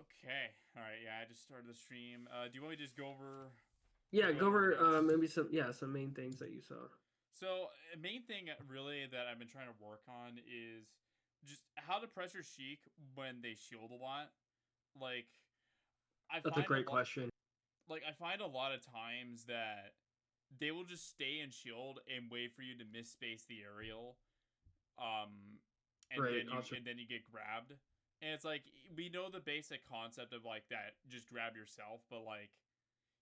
Okay. All right. Yeah, I just started the stream. Do you want me to just go over? Yeah, Go go over the over notes. maybe some main things that you saw. So, main thing really that I've been trying to work on is just how to pressure Sheik when they shield a lot. Like, I That's a find a great lot. question. Like, I find a lot of times that they will just stay in shield and wait for you to misspace the aerial, um, Great observation. and then you get grabbed. And it's like we know the basic concept of like that, just grab yourself, but like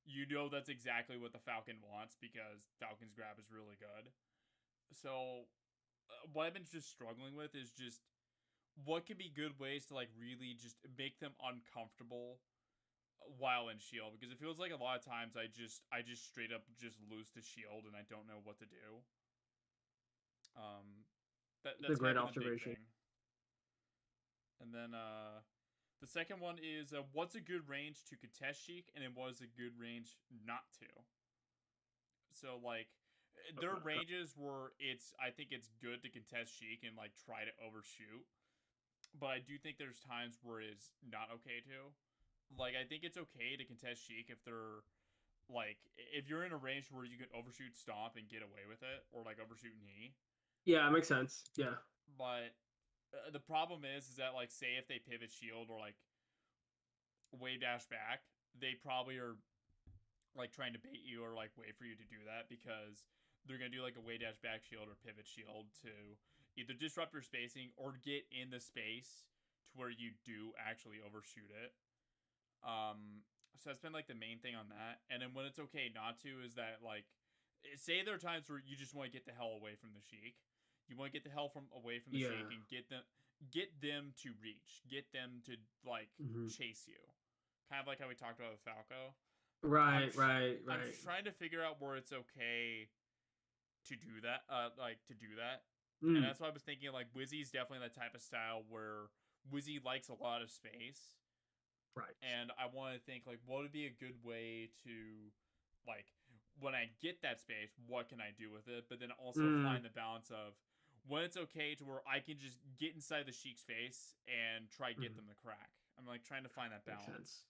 you know that's exactly what the Falcon wants because Falcon's grab is really good. So what I've been just struggling with is just what can be good ways to like really just make them uncomfortable while in shield because it feels like a lot of times I just straight up just lose to shield and I don't know what to do. Um, It's a that's kind great of been the big observation. thing. And then the second one is what's a good range to contest Sheik and then what is a good range not to. So like there are ranges where I think it's good to contest Sheik and like try to overshoot, but I do think there's times where it's not okay to. Like I think it's okay to contest Sheik if they're like if you're in a range where you can overshoot stomp and get away with it or like overshoot knee. Yeah, it makes sense. Yeah. But the problem is that like say if they pivot shield or like wave dash back, they probably are like trying to bait you or like wait for you to do that because they're gonna do like a way dash back shield or pivot shield to either disrupt your spacing or get in the space to where you do actually overshoot it. So that's been like the main thing on that. And then when it's okay not to is that like say there are times where you just want to get the hell away from the Sheik. You want to get the hell from away from the Yeah. Sheik and get them to reach, get them to like chase you. Kind of like how we talked about with Falco. Right, right, I'm right. trying to figure out where it's okay to do that. To do that, and Mm, that's why I was thinking like Wizzy's definitely that type of style where Wizzy likes a lot of space, right. and I want to think like what would be a good way to like when I get that space, what can I do with it? But then also Mm, find the balance of when it's okay to where I can just get inside the Sheik's face and try get them mm. to crack. I'm like trying to find that Makes balance. sense.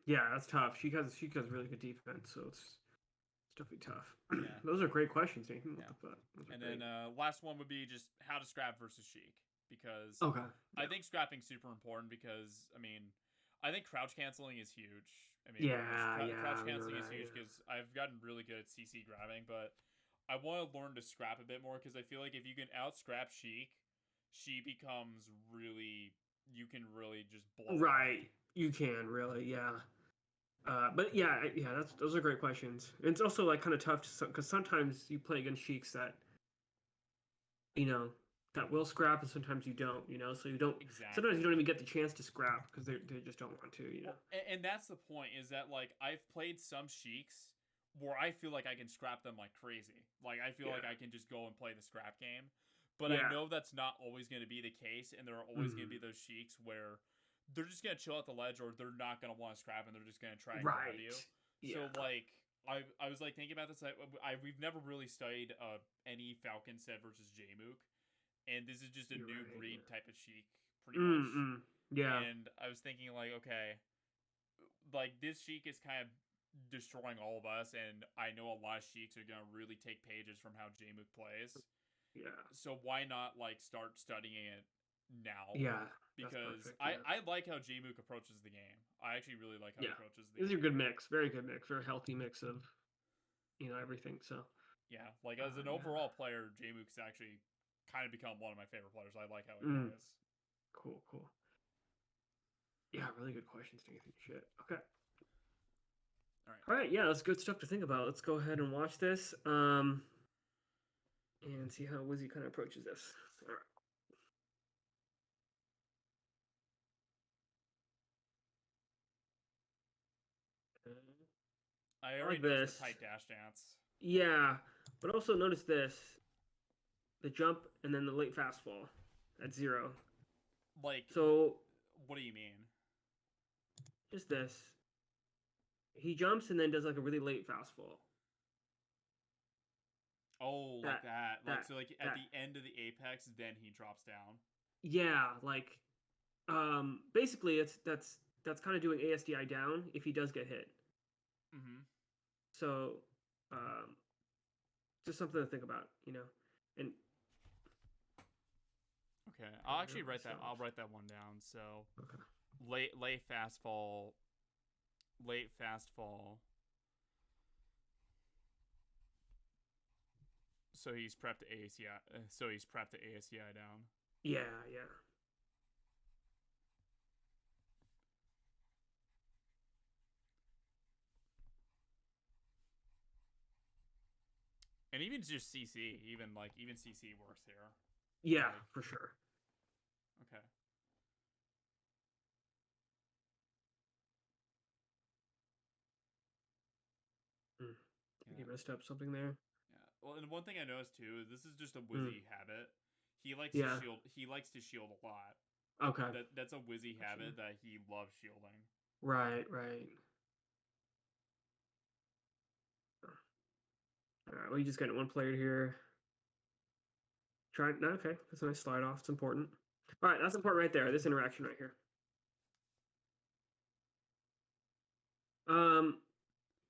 Yeah, that's tough. She has really good defense, so it's definitely tough. Yeah. Those are great questions, Nathan. What Yeah. the fuck? Those are And then great. last one would be just how to scrap versus Sheik because Okay. I Yeah. think scrapping's super important because I mean I think crouch canceling is huge. I mean Yeah, yeah, crouch we know canceling is that. huge Yeah. because I've gotten really good at CC grabbing, but I want to learn to scrap a bit more because I feel like if you can out scrap Sheik, she becomes really you can really just blow her up. Right. You can really, yeah. But yeah, yeah, those are great questions. It's also like kind of tough because sometimes you play against sheiks that you know that will scrap, and sometimes you don't. So you don't. Sometimes you Exactly. don't even get the chance to scrap because they just don't want to. Well, and that's the point is that like I've played some Sheiks where I feel like I can scrap them like crazy. Like I feel Yeah. like I can just go and play the scrap game. But I Yeah. know that's not always going to be the case, and there are always going to Mm. be those Sheiks where they're just going to chill at the ledge, or they're not going to want to scrap, and they're just going to try and grab Right. you. So Yeah. like I was like thinking about this. We've never really studied any Falcon set versus Jmook, and this is just a You're new right. breed Yeah. type of Sheik, pretty much. Yeah. And I was thinking like, okay, like this Sheik is kind of destroying all of us, and I know a lot of Sheiks are gonna really take pages from how Jmook plays. Yeah. So why not like start studying it now? Yeah. That's Because perfect. Yeah. I like how Jmook approaches the game. I actually really like how he Yeah. approaches the This is a game. good mix. Very good mix. Very healthy mix of everything. So. Yeah, like as an Yeah. overall player, Jmook's actually kind of become one of my favorite players. I like how he Mm. plays. Cool. Cool. Yeah. Really good questions, Nathan. Shit. Okay. All right. All right, yeah, that's good stuff to think about. Let's go ahead and watch this, and see how Wizzy kind of approaches this. All right. I I already like noticed the this. tight dash dance. Yeah, but also notice this: the jump and then the late fastfall at 0. Like, So what do you mean? just this. He jumps and then does like a really late fastfall. Oh, like That that. Like that so like at that. the end of the apex then he drops down. Yeah, like basically it's that's that's kind of doing ASDI down if he does get hit. Mm-hmm. So, um, just something to think about, you know. And Okay, I'll actually everyone write that. I'll stops. write that one down. So Okay. late fast fall, late fast fall. So he's prepped to ASCI. So he's prepped to ASCI down. Yeah, yeah. And even just CC, even CC works here. Yeah, Like, for sure. okay. Mm. Yeah. You messed up something there. Yeah. Well, and one thing I noticed too, this is just a Mm. Wizzy habit. He likes to Yeah. shield. He likes to shield a lot. Okay. That's a Wizzy Gotcha. habit that he loves shielding. Right, right. All right, well, you just got one player here. Try no, okay. That's a nice slide off. It's important. All right, that's important right there. This interaction right here. Um,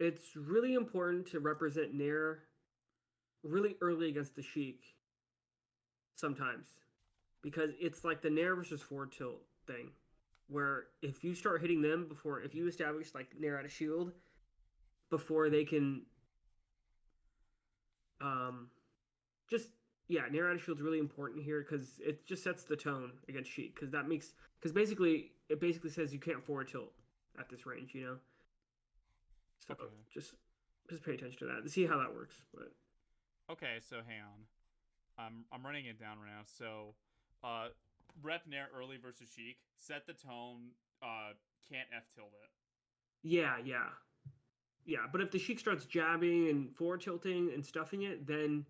it's really important to represent Nair really early against the Sheik sometimes because it's like the Nair versus forward tilt thing, where if you start hitting them before, if you establish like Nair out of shield before they can, um, just yeah, Nair out of shield is really important here because it just sets the tone against Sheik because basically it basically says you can't forward tilt at this range, you know. So Okay. just pay attention to that to see how that works. But Okay, so hang on. I'm running it down right now. So, rep Nair early versus Sheik. Set the tone. Can't F tilt it. yeah, yeah, yeah. But if the Sheik starts jabbing and forward tilting and stuffing it, then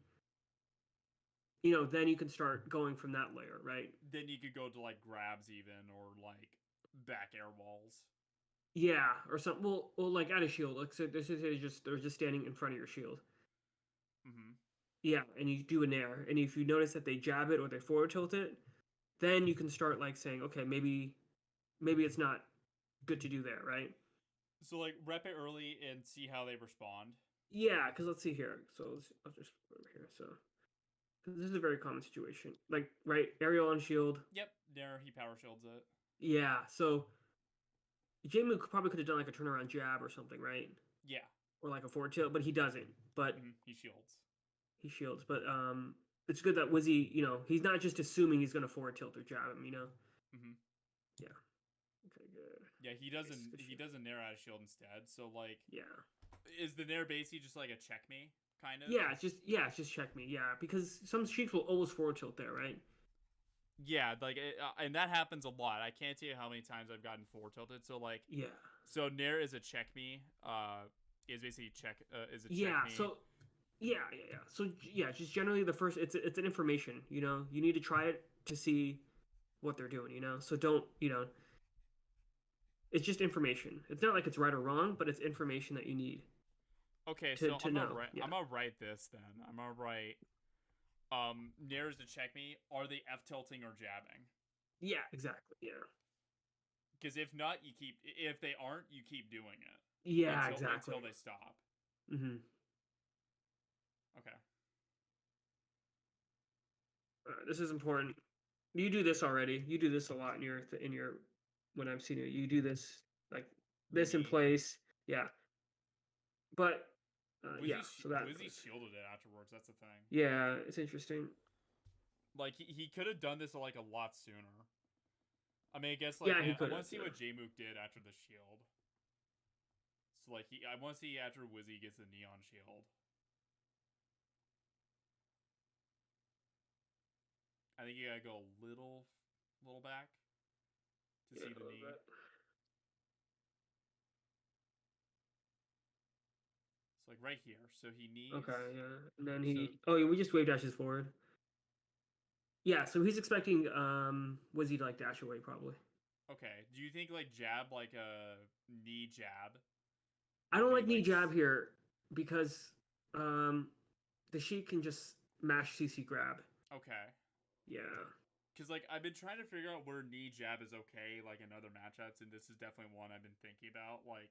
then you can start going from that layer, right? Then you could go to like grabs even or like back air walls. Yeah, or something. Well, like at a shield. Like so, this is they're just standing in front of your shield. Mm-hmm. Yeah, and you do a nair, and if you notice that they jab it or they forward tilt it, then you can start like saying, okay, maybe it's not good to do there, right? So like rep it early and see how they respond. Yeah, because let's see here. So I'll just put over here. So this is a very common situation. Like right, aerial on shield. Yep, Nair he power shields it. Yeah, so Jmook probably could have done like a turnaround jab or something, right? Yeah. Or like a forward tilt, but he doesn't. But He shields. he shields. But it's good that Wizzy, he's not just assuming he's gonna forward tilt or jab him, Mm-hmm. Yeah. Okay, good. Yeah, he Nice, doesn't. good He shit. doesn't Nair out of shield instead. So like, Yeah. is the Nair basically just like a check me kind of? It's just check me. Yeah, because some Sheiks will always forward tilt there, right? Yeah, like, and that happens a lot. I can't tell you how many times I've gotten forward tilted. So like, Yeah. so Nair is a check me. Is basically check. Is a check Yeah. me. So yeah. So yeah, just generally the first it's an information. You need to try it to see what they're doing. So don't it's just information. It's not like it's right or wrong, but it's information that you need Okay, to so to know. Yeah. I'm gonna write this then. I'm gonna write. Nair is a check me. Are they F tilting or jabbing? Yeah. Exactly. Yeah. Because if not, you keep. If they aren't, you keep doing it Yeah. Exactly. until they stop. Mm-hmm. Okay. This is important. You do this already. You do this a lot in your when I'm seeing you. You do this like this in Me. place. Yeah. But yeah. So that. Wizzy shielded it afterwards. That's the thing. Yeah, it's interesting. Like he could have done this like a lot sooner. I mean, I guess like Yeah, he I could want have. to see what Jmook did after the shield. So like I want to see after Wizzy gets the neon shield. I think you gotta go a little back to Yeah, see the knee. It's like right here. So he knees. Okay, yeah. And then we just wave dashes forward. Yeah, so he's expecting Wizzy to like dash away probably. Okay. Do you think like jab like a knee jab? I don't like knee jab here because the Sheik can just mash CC grab. Okay. Yeah. because like I've been trying to figure out where knee jab is okay, like in other matchups, and this is definitely one I've been thinking about. Like,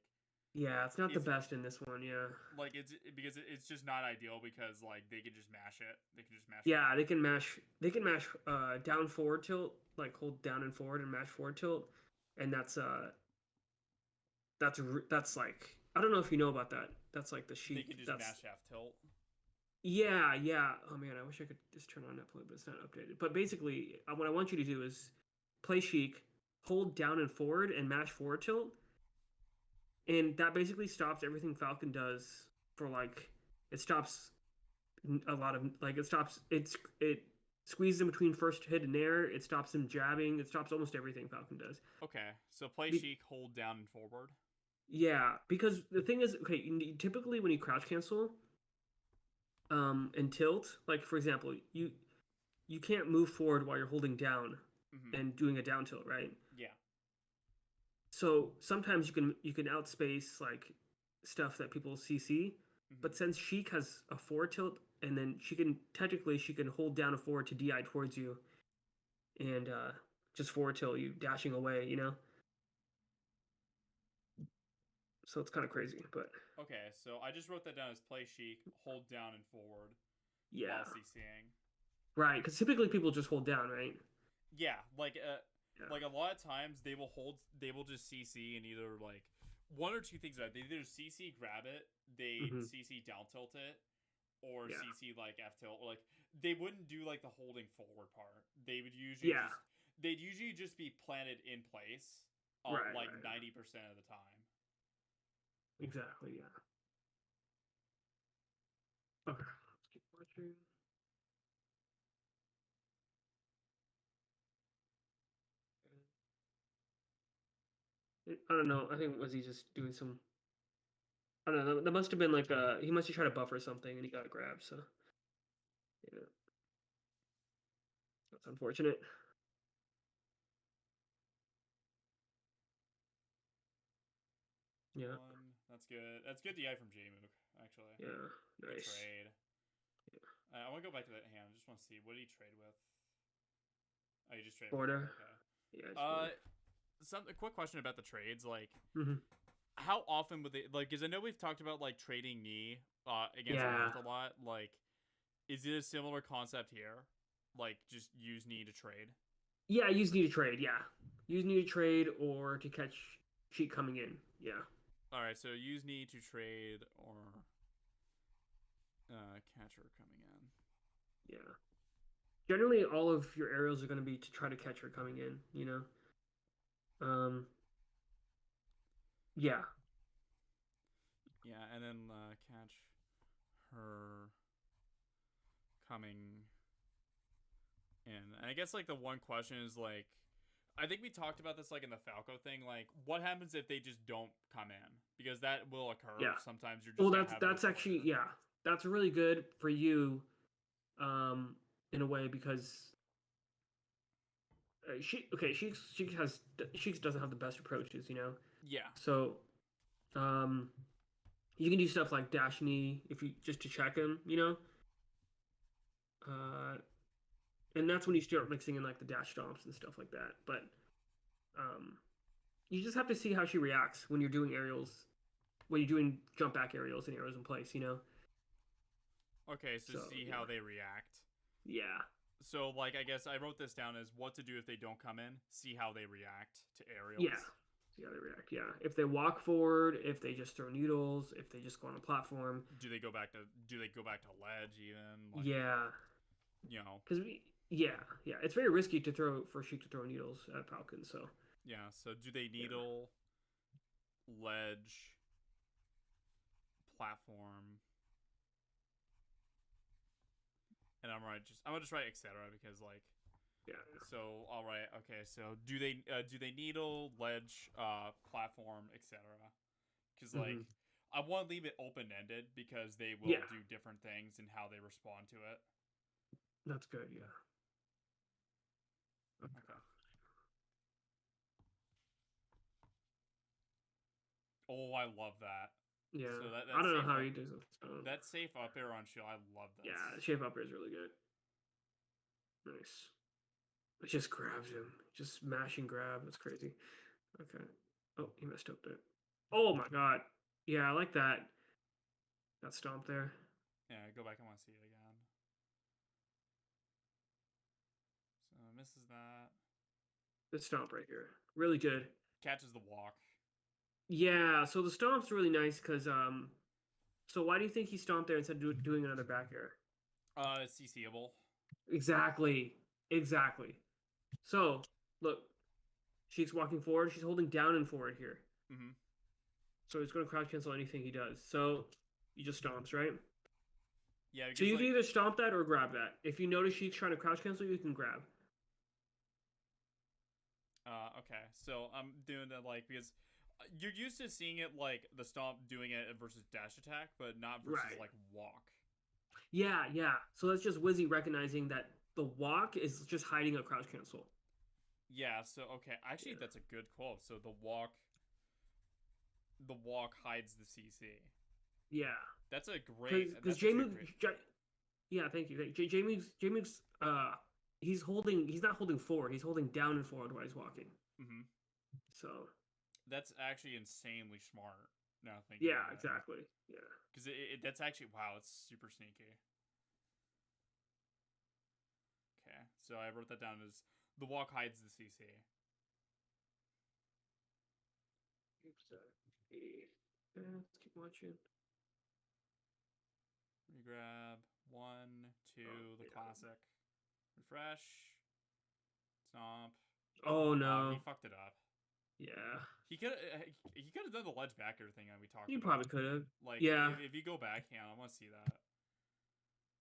Yeah, it's not the is best in this one. Yeah. like it's because it's just not ideal because like they can just mash it. They can just mash it Yeah, back. they can mash. They can mash down forward tilt, like hold down and forward and mash forward tilt, and that's like I don't know if you know about that. That's like the They Sheik. can just That's mash half tilt. yeah, yeah. Oh man, I wish I could just turn on that play, but it's not updated. But basically, what I want you to do is play Sheik, hold down and forward, and mash forward tilt, and that basically stops everything Falcon does for like it stops a lot of like it squeezes him between first hit and air. It stops him jabbing. It stops almost everything Falcon does. Okay, so play Be- Sheik, hold down and forward. yeah, because the thing is, okay, typically when you crouch cancel, and tilt, like for example, you can't move forward while you're holding down Mm-hmm. and doing a down tilt, right? Yeah. So sometimes you can outspace like stuff that people CC, Mm-hmm. but since Sheik has a forward tilt, and then she can hold down a forward to DI towards you, and just forward tilt you dashing away, you know. So it's kind of crazy, but Okay, so I just wrote that down as play Sheik, hold down and forward while yeah, CCing. right. Because typically people just hold down, right? Yeah, Yeah. like a lot of times they will just CC and either like one or two things about it. They either CC grab it, they Hmm. CC down tilt it, or Yeah. CC like F tilt. Or like they wouldn't do like the holding forward part. Yeah. They'd usually just be planted in place, Right. like Right. 90% of the time. Exactly. Yeah. Okay. Let's keep watching. I don't know. I think was he just doing some. I don't know. That must have been like he must have tried to buffer something and he got grabbed. So yeah, that's unfortunate. Yeah. One, that's good. That's good DI from Jmook, actually. Yeah. Good Nice. trade. Yeah. I want to go back to that hand. I just want to see what did he trade with. Oh, you just traded with Border. four. Okay. Yeah. It's Uh, border. a quick question about the trades. Like, Hmm. how often would they like? Because I know we've talked about like trading knee against Yeah. Lilith a lot. Like, is it a similar concept here? Like, just use knee to trade. Yeah. Use need to trade. Yeah. Use need to trade or to catch sheet coming in. Yeah. All right, so use knee to trade or catcher coming in. Yeah. Generally, all of your aerials are going to be to try to catch her coming in. You know. Yeah. Yeah, and then catch her coming in. And I guess like the one question is like, I think we talked about this like in the Falco thing. Like, what happens if they just don't come in? Because that will occur. Yeah. Sometimes you're Well, just gonna have no that's actually player. yeah. That's really good for you, um, in a way because she doesn't have the best approaches, you know. Yeah. So, um, you can do stuff like dash knee if you just to check him, you know. Uh, and that's when you start mixing in like the dash stomps and stuff like that. But um, you just have to see how she reacts when you're doing aerials, when you're doing jump back aerials and arrows in place, you know. Okay, so So see yeah, how they react. yeah, So like I guess I wrote this down as what to do if they don't come in. See how they react to yeah. aerials. See how they react. Yeah, if they walk forward, if they just throw needles, if they just go on a platform. Do they go back to ledge even? Like, Yeah, you know. because yeah, it's very risky to throw for Sheik to throw needles at Falcon. So Yeah, so do they yeah, needle ledge platform? And I'm gonna just write etc. because like yeah, so all right okay so do they needle ledge platform etc. Because like hmm I want to leave it open ended because they will yeah. do different things and how they respond to it. That's good. Yeah. Okay. Oh, I love that. Yeah, So I that don't know safe how up he does it. that safe up air on shield. I love this. Yeah, shape up is really good. Nice. It just grabs him. Just smash and grab. That's crazy. Okay. Oh, he messed up there. Oh my god. Yeah, I like that. That stomp there. Yeah, go back. I want to see it again. So misses that. This stomp right here. Really good. Catches the walk. Yeah, so the stomp's really nice because so why do you think he stomped there instead of doing another back air? It's CCable. Exactly. Exactly. So, look, Sheik's walking forward. She's holding down and forward here. Mm-hmm. So he's going to crouch cancel anything he does. So he just stomps, right? Yeah. So you can either stomp that or grab that. If you notice Sheik's trying to crouch cancel, you can grab. Okay. So I'm doing that like because you're used to seeing it like the stomp doing it versus dash attack, but not versus Right. like walk. Yeah, yeah. So that's just Wizzy recognizing that the walk is just hiding a crouch cancel. Yeah. So okay, actually that's a good quote. So the walk hides the CC. Yeah. That's a great. Because That's actually a great. yeah, thank you. Jmook's he's not holding forward. He's holding down and forward while he's walking. Mm-hmm. So That's actually insanely smart. Now thinking. yeah, exactly. Yeah. Because that's actually wow. It's super sneaky. Okay, so I wrote that down as the walk hides the CC. Let's keep watching. Regrab 1, 2, the classic. Refresh. Stomp. Oh no. He fucked it up. Yeah. He could have done the ledge backer thing that we talked He about. probably could have. Like yeah. If you go back, I want to see that.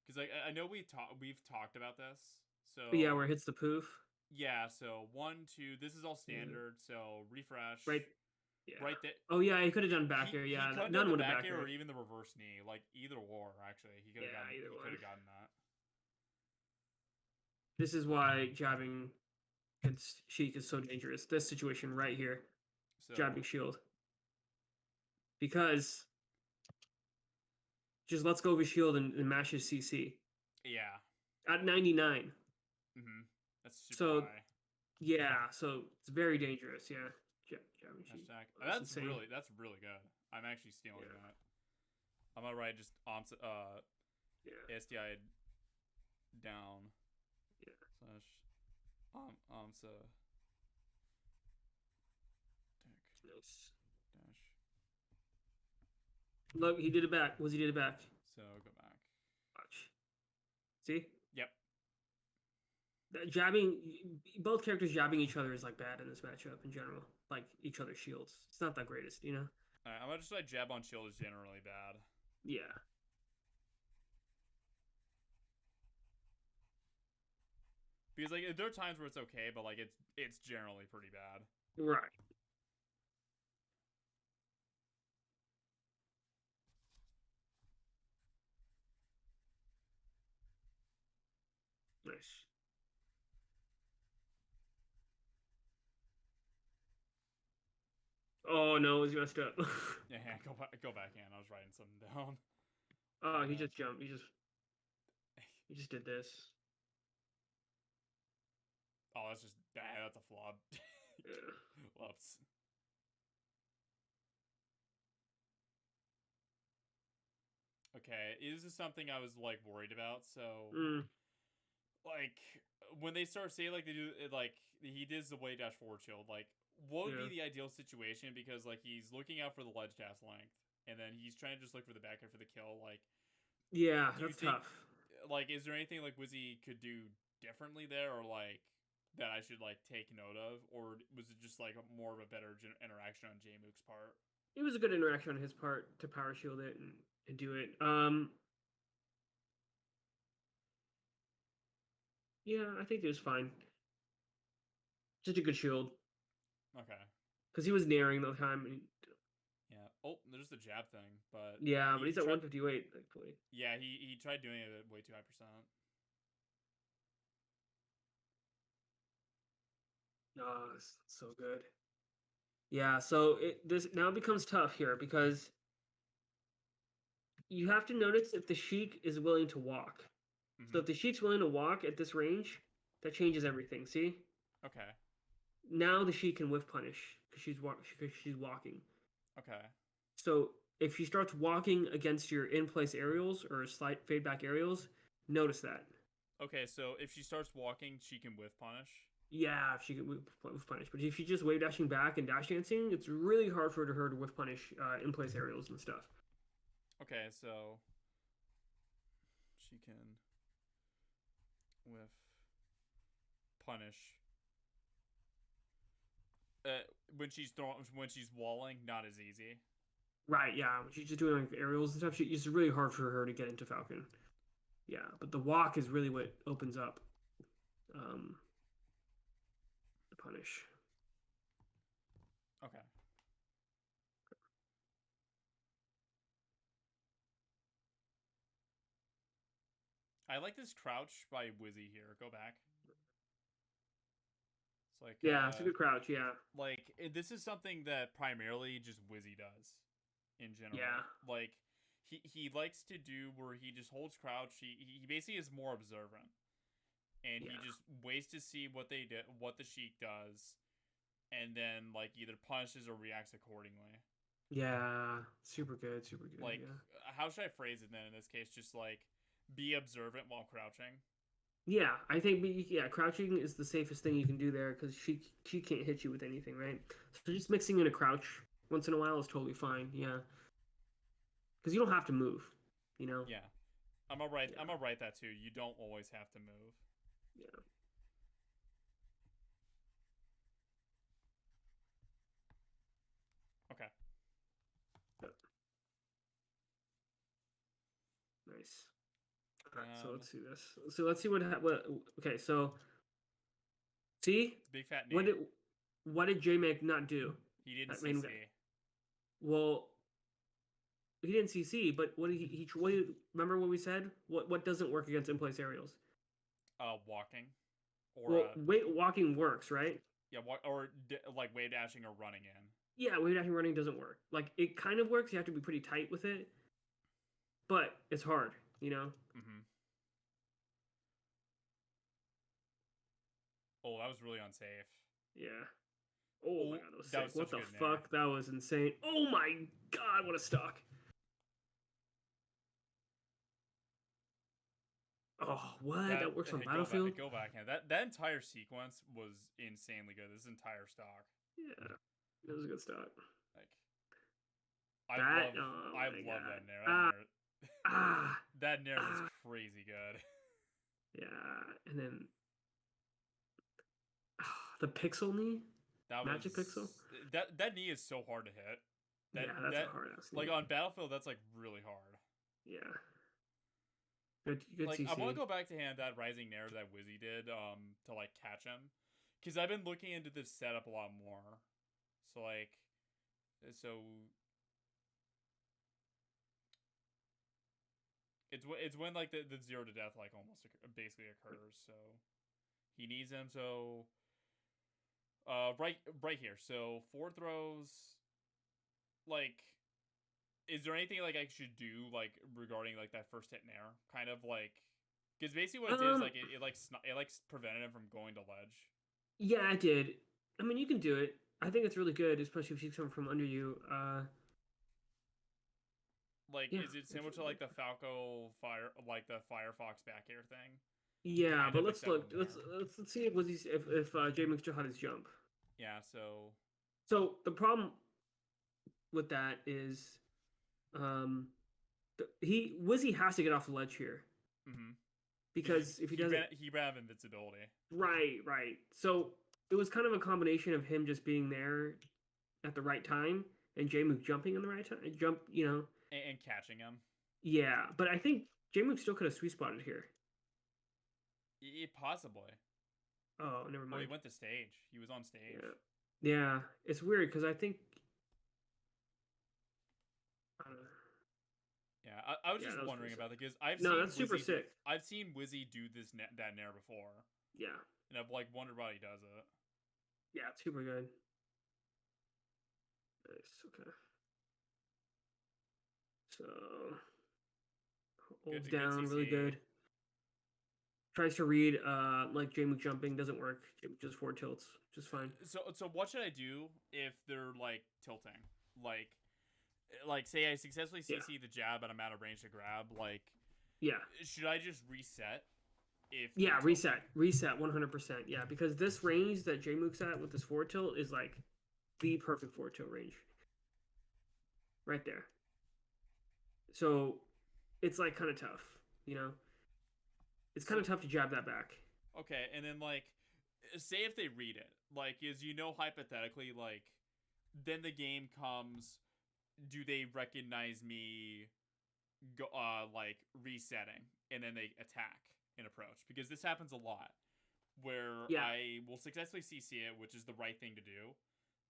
Because like I know we've talked about this. So yeah, where it hits the poof. Yeah, so 1, 2. This is all standard. So refresh. Right. Yeah. Right there. Oh yeah, he could have done back air. Yeah, none would have back air or even the reverse knee, like either or. Actually, he could have gotten that. This is why jabbing against Sheik is so dangerous. This situation right here, so, jabbing shield, because just lets go of his shield and mashes CC. Yeah. At 99. Mm-hmm. That's super high. Yeah, so it's very dangerous. Yeah. Jabbing Sheik. That's really good. I'm actually stealing that. I'm gonna write just SDI down. Yeah. Slash AMSA nice. Dash. Look, he did it back. He did it back. So go back. Watch. See? Yep. Jabbing, both characters jabbing each other is like bad in this matchup in general. Like each other's shields. It's not the greatest, you know? I'm gonna just like jab on shield is generally bad. Yeah. Because like there are times where it's okay, but like it's generally pretty bad. Right. Nice. Oh no, he's messed up. Yeah, go back in. I was writing something down. Oh, he just jumped. He just did this. Oh, that's a flop. Yeah. Whoops. Okay, this is something I was like worried about. So, like when they start saying like they do like he does the way dash forward shield, like what would be the ideal situation? Because like he's looking out for the ledge dash length, and then he's trying to just look for the back end for the kill. Like, yeah, that's tough. Like, is there anything like Wizzy could do differently there, or like that I should like take note of, or was it just like more of a better interaction on Jmook's part? It was a good interaction on his part to power shield it and do it. Yeah, I think it was fine. Just a good shield. Okay. Because he was nearing the time. Yeah. Oh, there's the jab thing, but yeah, but he's at 158. Thankfully. Yeah, he tried doing it at way too high %. Oh, it's so good. Yeah, so this now becomes tough here because you have to notice if the Sheik is willing to walk. So if the Sheik's willing to walk at this range, That changes everything. See? Okay. Now the Sheik can whiff punish because she's walking. Okay. So if she starts walking against your in place aerials or slight fade back aerials, notice that. Okay, so if she starts walking, she can whiff punish. Yeah, if she can whiff punish. But if she's just wave dashing back and dash dancing, it's really hard for her to whiff punish in place aerials and stuff. Okay, so she can whiff punish. When she's walling, not as easy. Right, yeah. When she's just doing like aerials and stuff, it's really hard for her to get into Falcon. Yeah, but the walk is really what opens up the punish. Okay. I like this crouch by Wizzy here. Go back. It's like Yeah, it's a good crouch. Yeah, this is something that primarily just Wizzy does in general. yeah, Like he likes to do where he just holds crouch. He basically is more observant, and yeah. he just waits to see what they did, what the Sheik does, and then like either punishes or reacts accordingly. Yeah, super good, super good. Like, Yeah, how should I phrase it then in this case? Just like be observant while crouching. yeah. I think crouching is the safest thing you can do there because she can't hit you with anything, right? So just mixing in a crouch once in a while is totally fine. Yeah, because you don't have to move. You know. Yeah, I'm gonna write. Yeah. I'm gonna write that too. You don't always have to move. Yeah. Okay. Yep. Nice. All right, so let's see this. So let's see what. Okay, so see Big fat what name. did Jmook not do? He didn't That CC. Well, he didn't CC, but what did what did, remember what we said? What doesn't work against in place aerials? Walking, or Well, walking works, right? yeah, like wave dashing or running in. Yeah, wave dashing running doesn't work. Like it kind of works. You have to be pretty tight with it, but it's hard. You know. Mm-hmm. Oh, that was really unsafe. Yeah. Oh my god, that was sick. Was What such the a good fuck? nair. That was insane. Oh my god, what a stock. Oh, what? That works on Battlefield? Go back. That entire sequence was insanely good. This entire stock. Yeah. That was a good stock. Like Oh I my love god. that nair. Ah, that nair was crazy good. Yeah, and then the pixel knee? That Magic was pixel? that knee is so hard to hit. Yeah, that's a hard ass knee. Like on Battlefield, that's like really hard. Yeah. Good like CC. I want to go back to that rising nair that Wizzy did to like catch him, because I've been looking into this setup a lot more. So it's when like the 0 to death like almost basically occurs. So he needs him. So right here. So 4 throws. Like, is there anything like I should do like regarding like that first hit nair? Kind of like, because basically what it did is like it prevented him from going to ledge. Yeah, it did. I mean, you can do it. I think it's really good, especially if she's coming from under you. Like, is it similar to like the Falco like the Firefox back air thing? Yeah, but let's look. Let's see if Jmook still had his jump. Yeah. So the problem with that is, Wizzy has to get off the ledge here. Mm-hmm. Because if he doesn't, he ran out of invincibility. Right. So it was kind of a combination of him just being there at the right time and Jmook jumping in the right time, and catching him. Yeah, but I think Jmook still could have sweet spotted here. Possibly. Oh, never mind. Oh, he went to stage. He was on stage. Yeah. It's weird because I think. Yeah, I was just wondering about it because that's super sick. I've seen Wizzy do that nair before. Yeah. And I've like wondered why he does it. Yeah, it's super good. Nice. Okay. So holds down really good. Tries to read like Jmook jumping, doesn't work. Jmook just forward tilts, just fine. So what should I do if they're like tilting? Like say I successfully Yeah, CC the jab and I'm out of range to grab. Like, yeah, should I just reset if they're yeah. tilting? Reset, 100%. Yeah, because this range that Jmook's at with this forward tilt is like the perfect forward tilt range, right there. So it's like kind of tough, you know. It's kind So of tough to jab that back. okay, and then like say if they read it, like is hypothetically like then the game comes, do they recognize me like resetting and then they attack and approach? Because this happens a lot where Yeah. I will successfully CC it, which is the right thing to do,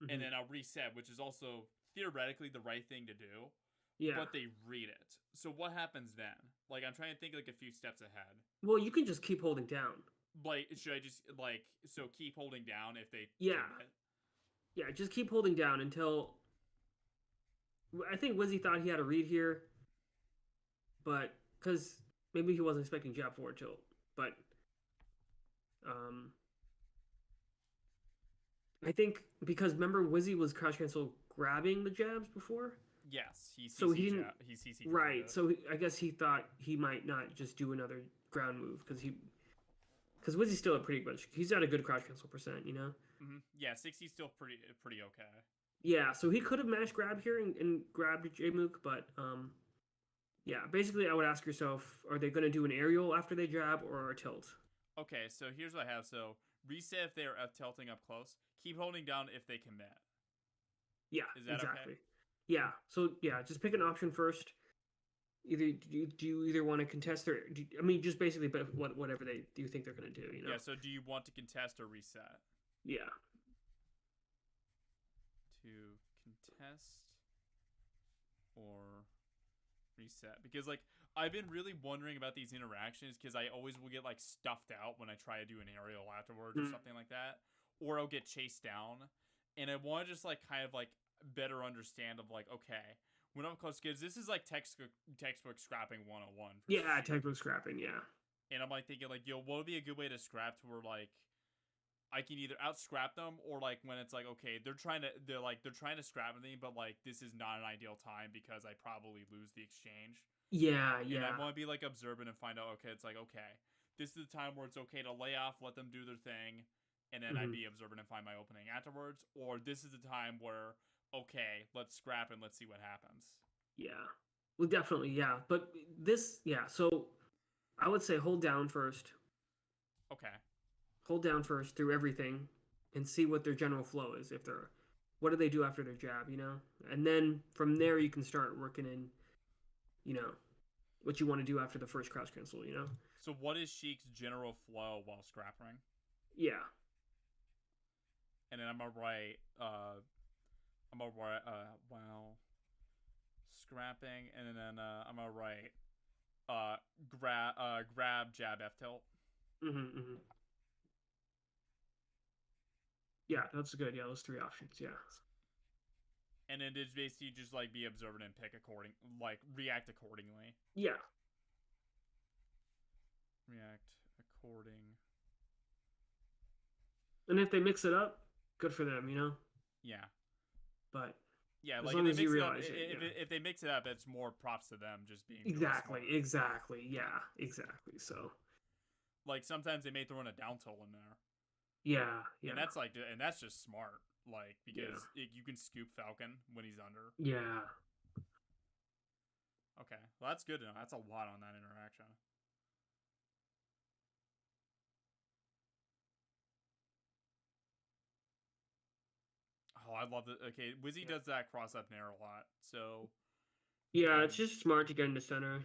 and Mm-hmm. then I'll reset, which is also theoretically the right thing to do, Yeah. but they read it. So what happens then? Like I'm trying to think like a few steps ahead. Well, you can just keep holding down. Like should I just like so keep holding down if they Yeah. commit? Yeah, just keep holding down until I think Wizzy thought he had a read here, but because maybe he wasn't expecting jab forward tilt, but um, I think because remember Wizzy was crouch cancel grabbing the jabs before, Yes, he so he didn't. he CC Right, it. so I guess he thought he might not just do another ground move because Wizzy's still at pretty much he's at a good crouch cancel percent, you know. Mm-hmm. Yeah, 60's still pretty okay. Yeah, so he could have mashed grab here and grabbed Jmook, but yeah, basically I would ask yourself, are they going to do an aerial after they jab or a tilt? Okay, so here's what I have. So reset if they're tilting up close. Keep holding down if they commit. Yeah, Is that exactly. okay? Yeah, so yeah, just pick an option first. Either do you either want to contest or I mean just basically whatever they do you think they're going to do, you know? Yeah, so do you want to contest or reset? Yeah. To contest or reset? Because like I've been really wondering about these interactions because I always will get like stuffed out when I try to do an aerial afterwards or something like that, or I'll get chased down, and I want to just like kind of like better understand of like okay when I'm close because this is like textbook scrapping 101 for Yeah, Sheik. textbook scrapping, yeah. And I'm like thinking like yo what would be a good way to scrap to where like I can either out scrap them or like when it's like okay they're trying to scrap me but like this is not an ideal time because I probably lose the exchange. Yeah, And I yeah. want to be like observant and find out okay it's like okay this is the time where it's okay to lay off, let them do their thing, and then I'd Mm-hmm. be observant and find my opening afterwards, or this is the time where okay let's scrap and let's see what happens. Yeah. Well, definitely, yeah. But this, yeah. So I would say hold down first. Okay. Hold down first through everything, and see what their general flow is. If they're, what do they do after their jab? You know, and then from there you can start working in, you know, what you want to do after the first crouch cancel. You know. So what is Sheik's general flow while scrapping? Yeah. And then I'm gonna write while scrapping, and then I'm gonna write grab jab F tilt. Mm-hmm, mm-hmm. Yeah, that's good. Yeah, those three options. Yeah. And then it's basically just like be observant and react accordingly. Yeah. React according. And if they mix it up, good for them. You know. Yeah. But yeah, as like long if as they you mix it up, realize it, if they mix it up, it's more props to them just being exactly, really exactly, yeah, exactly. So like sometimes they may throw in a down tilt in there. yeah, yeah, And that's just smart, like because yeah, you can scoop Falcon when he's under. yeah. Okay, well that's good to know. That's a lot on that interaction. Oh, I love it. Okay, Wizzy does that cross up nair a lot. So Yeah, it's just smart to get into center.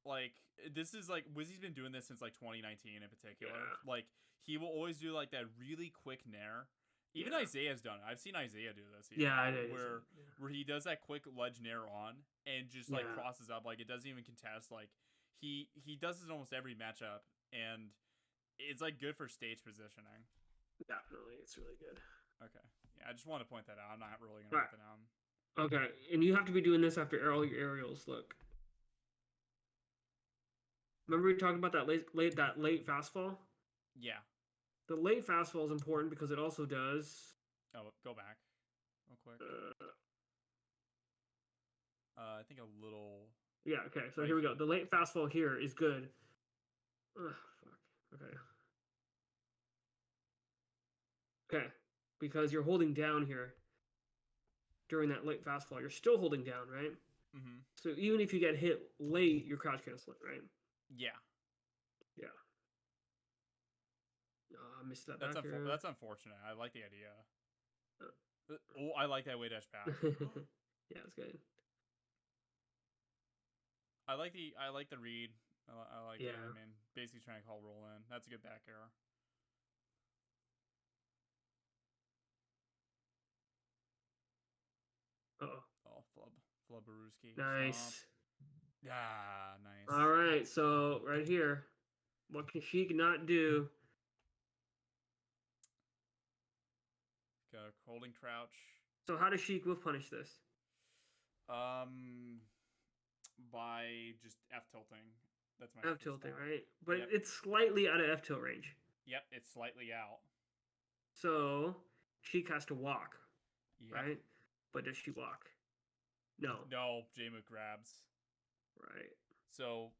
like this is like Wizzy's been doing this since like 2019 in particular. Yeah. Like he will always do like that really quick nair. Even Yeah. Isaiah's done it. I've seen Isaiah do this. Yeah, I did. Where he does that quick ledge nair on and just like Yeah. crosses up like it doesn't even contest. Like he does this in almost every matchup and it's like good for stage positioning. Definitely, it's really good. Okay. Yeah, I just want to point that out. I'm not really gonna Right. write that down. Okay, and you have to be doing this after all your aerials. Look. Remember we talked about that late fastfall? Yeah. The late fastfall is important because it also does. Oh, go back real quick. Uh, I think a little. yeah. Okay. So Right here we go. here. The late fastfall here is good. Ugh, fuck. Okay. Okay. Because you're holding down here during that late fastfall. You're still holding down, right? Mm-hmm. So even if you get hit late, you're crouch canceling, right? Yeah. Yeah. I missed that back here. That's unfortunate. I like the idea. Uh, Oh, I like that way dash back. yeah, it's good. I like the read. I like it. Yeah. I mean, basically trying to call roll in. That's a good back air. Uh-oh. Oh, Flubberooski. Nice. Stomp. Ah, nice. All right, so right here, what can Sheik not do? Got a holding crouch. So how does Sheik wolf punish this? By just F tilting. That's my F tilting, stop. right? But Yep. it's slightly out of F tilt range. Yep, it's slightly out. So Sheik has to walk, Yep. right? But does she walk? No. No, Jmook grabs. Right. So,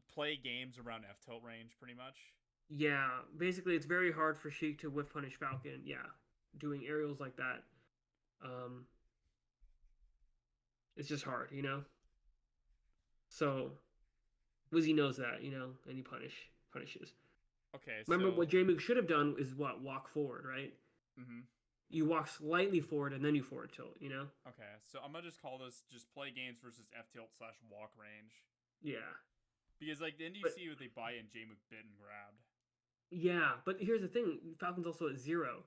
play games around F tilt range, pretty much. Yeah, basically, it's very hard for Sheik to whiff punish Falcon. Yeah, doing aerials like that, it's just hard, you know. So, Wizzy knows that, you know, and he punishes. Okay. Remember what Jmook should have done is what walk forward, right? Mm-hmm. You walk slightly forward and then you forward tilt, you know. Okay, so I'm gonna just call this just play games versus F tilt / walk range. Yeah. Because like then you see what they buy in Jmook bit and grabbed. Yeah, but here's the thing: Falcon's also at 0,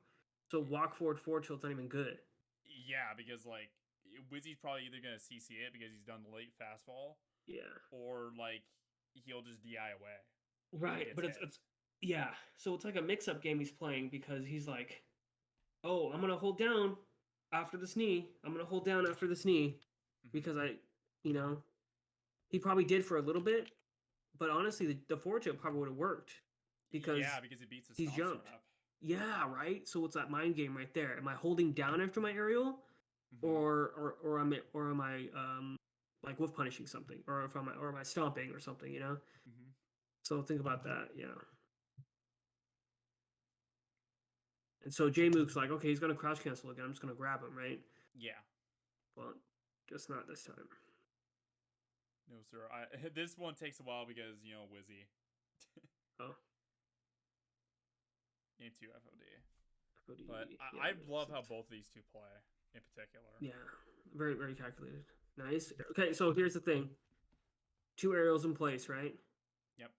so walk forward tilt's not even good. Yeah, because like Wizzy's probably either gonna CC it because he's done the late fastball. Yeah. Or like he'll just DI away. Right, but it's yeah. So it's like a mix-up game he's playing because he's like, oh, I'm gonna hold down after this knee. I'm gonna hold down after this knee because you know, he probably did for a little bit, but honestly, the forward tilt probably would have worked because it beats his he's jumped. Yeah, right. So it's that mind game right there. Am I holding down after my aerial, or am I like wolf punishing something, or am I stomping or something? You know. Mm-hmm. So think about that. Yeah. And so Jmook's like, okay, he's gonna crouch cancel again. I'm just gonna grab him, right? Yeah. Well, just not this time. No, sir. This one takes a while because you know Wizzy. Oh. Game 2 FOD. FOD. But Yeah, I love how both of these two play in particular. Yeah, very very calculated. Nice. Okay, so here's the thing. 2 aerials in place, right? Yep.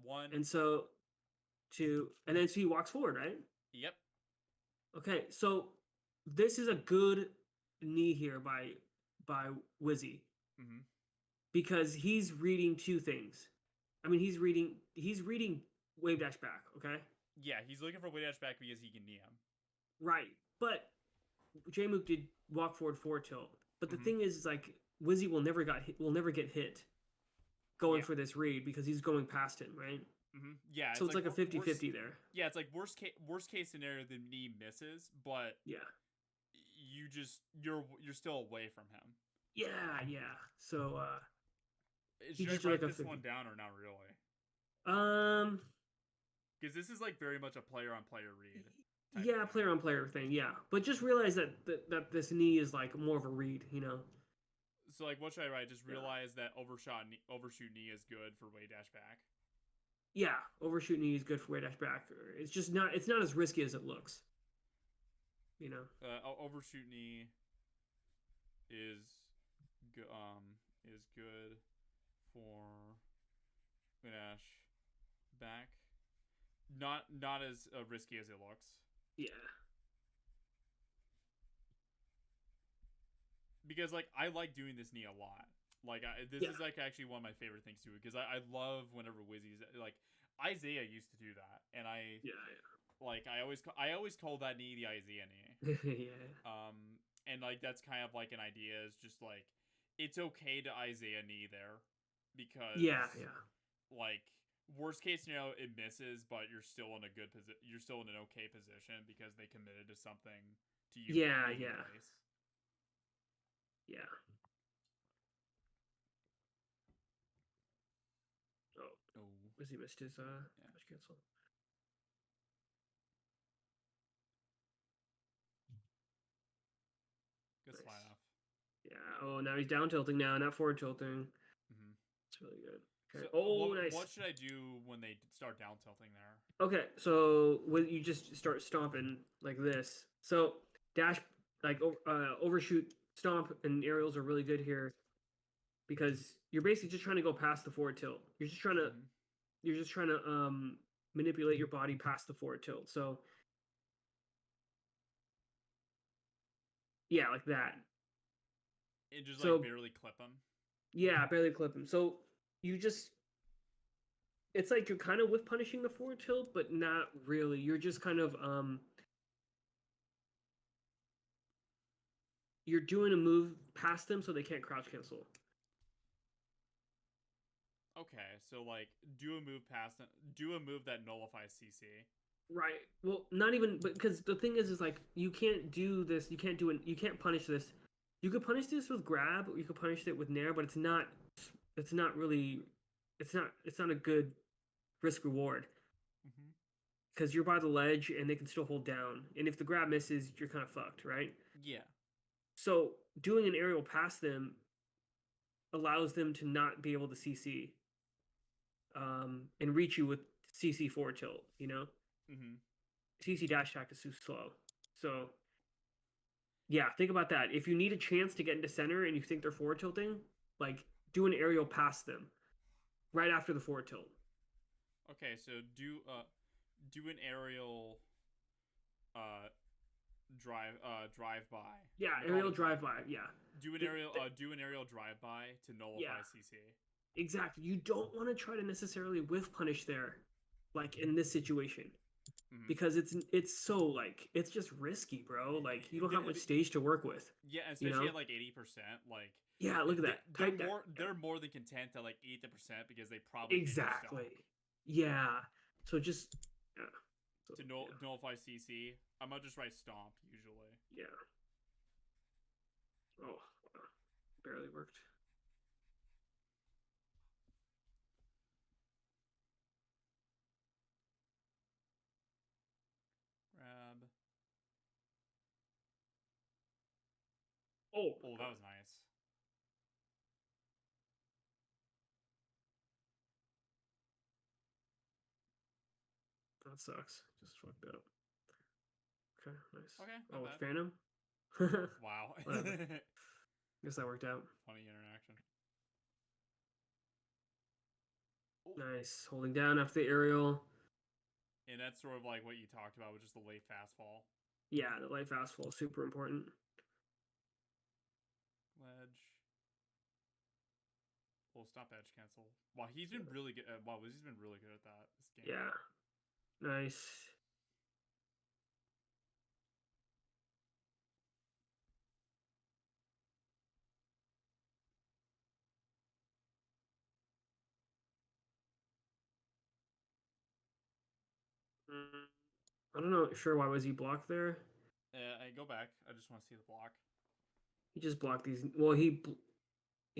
1. And so and then so he walks forward, right? Yep. Okay, so this is a good knee here by Wizzy. Mm-hmm. Because he's reading 2 things. I mean, he's reading wave dash back, okay? Yeah, he's looking for wave dash back because he can knee him. Right. But Jmook did walk forward tilt. But the thing is like Wizzy will never get hit going for this read because he's going past him, right? Mm-hmm. Yeah. So it's like a 50-50 there. Yeah, it's like worst case scenario, the knee misses, but yeah, you're still away from him. Yeah. So should I break this one down or not really? Because this is like very much a player on player read. Yeah, player on player thing. Yeah, but just realize that this knee is like more of a read, you know. So like, what should I write? Just realize that overshoot knee is good for way dash back. Yeah, overshoot knee is good for way dash back. It's just not. It's not as risky as it looks. You know. Overshoot knee is good for way dash back. Not as risky as it looks. Yeah. Because like I like doing this knee a lot. Like this is like actually one of my favorite things to do because I love whenever Wizzy's like Isaiah used to do that and like I always call that knee the Isaiah knee. Yeah. And like that's kind of like an idea is just like it's okay to Isaiah knee there because like worst case scenario it misses, but you're still in a good position. You're still in an okay position because they committed to something to you Yeah, being in yeah, place. yeah. Oh, Oh, Wizzy missed his yeah. touch cancel. Good slide Nice. off. Yeah. Oh, now he's down tilting now, not forward tilting. Mm-hmm. It's really good. Okay. So Oh, nice. what should I do when they start down tilting there? Okay, so when you just start stomping like this, so dash like overshoot, stomp, and aerials are really good here because you're basically just trying to go past the forward tilt. Mm-hmm. You're just trying to manipulate your body past the forward tilt. So yeah, like that. And just like So barely clip them. yeah, barely clip him. So you just it's like you're kind of with punishing the forward tilt, but not really. You're just kind of you're doing a move past them so they can't crouch cancel. Okay, so like do a move past them, do a move that nullifies CC. Right. Well, not even, but because the thing is like you can't do this. You can't do it. You can't punish this. You could punish this with grab, or you could punish it with nair, but it's not. It's not really. It's not. It's not a good risk reward Mm-hmm. because you're by the ledge and they can still hold down. And if the grab misses, you're kind of fucked, right? Yeah. So doing an aerial past them allows them to not be able to CC and reach you with CC forward tilt. You know, Mm-hmm. CC dash attack is too slow. So yeah, think about that. If you need a chance to get into center and you think they're forward tilting, like do an aerial past them right after the forward tilt. Okay, so do an aerial uh drive by. Yeah, We'll call aerial it a drive by. Yeah. do an aerial drive by to nullify Yeah, CC. exactly. You don't want to try to necessarily whiff punish there, like in this situation, Mm-hmm. because it's so like it's just risky, bro. Like you don't have much stage to work with. Yeah, You especially know? at like 80%. Like Yeah, look at that. they're more than content at like 80% because they probably hit your stomp. Exactly. Yeah. So just yeah. So, To nullify CC, I'm gonna just write stomp usually. yeah. Oh, wow. Barely worked. Grab. Oh, Oh, that was nice. that sucks. Just fucked up. Okay, nice. Okay, not Oh, bad. Phantom? Wow. Whatever. Guess that worked out. Funny interaction. Nice. Holding down after the aerial. And that's sort of like what you talked about with just the late fastfall. Yeah, the light fastfall is super important. Ledge. Full stop edge cancel. Wow, he's been really good. Wow, Wizzy's been really good at that this game. Yeah. Nice. I don't know. Sure, why was he blocked there? I go back. I just want to see the block. He just blocked these. Well, he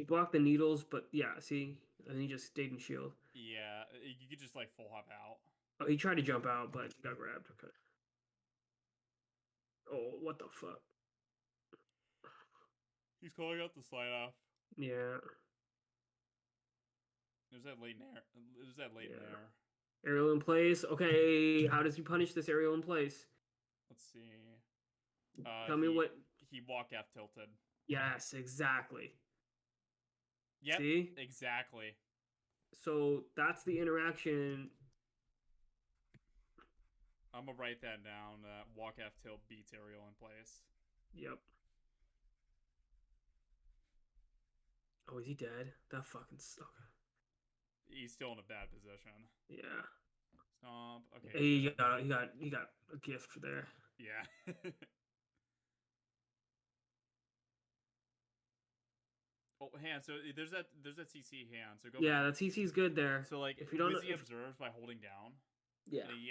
blocked the needles, but yeah, see, and he just stayed in shield. Yeah, you could just like full hop out. Oh, he tried to jump out, but he got grabbed. Okay. Oh, what the fuck? He's calling out the slide off. Yeah. There's that late nair. There's that late nair. Aerial in place. Okay, how does he punish this aerial in place? Let's see. Tell me what. He walk F tilted. Yes, exactly. Yep. See? Exactly. So that's the interaction. I'm gonna write that down. Walk F tilt beats aerial in place. Yep. Oh, is he dead? That fucking sucker. He's still in a bad position. Yeah. Stomp. Okay. He got a gift there. Yeah. Oh, hand. So there's that CC hand. So go Yeah, back. that CC's good there. So like if you don't, Wizzy observes by holding down. yeah, And he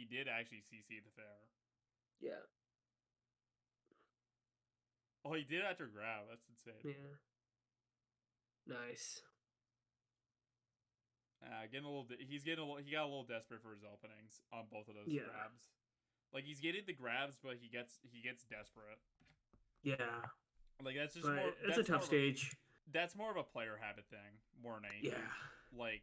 did actually CC the fair. yeah, Oh, he did after grab. That's insane. yeah. Nice. Getting a little. He got a little desperate for his openings on both of those Yeah. grabs. Like he's getting the grabs, but he gets desperate. Yeah. Like that's just But more. it's a tough stage. That's more of a player habit thing more than anything. Yeah. Like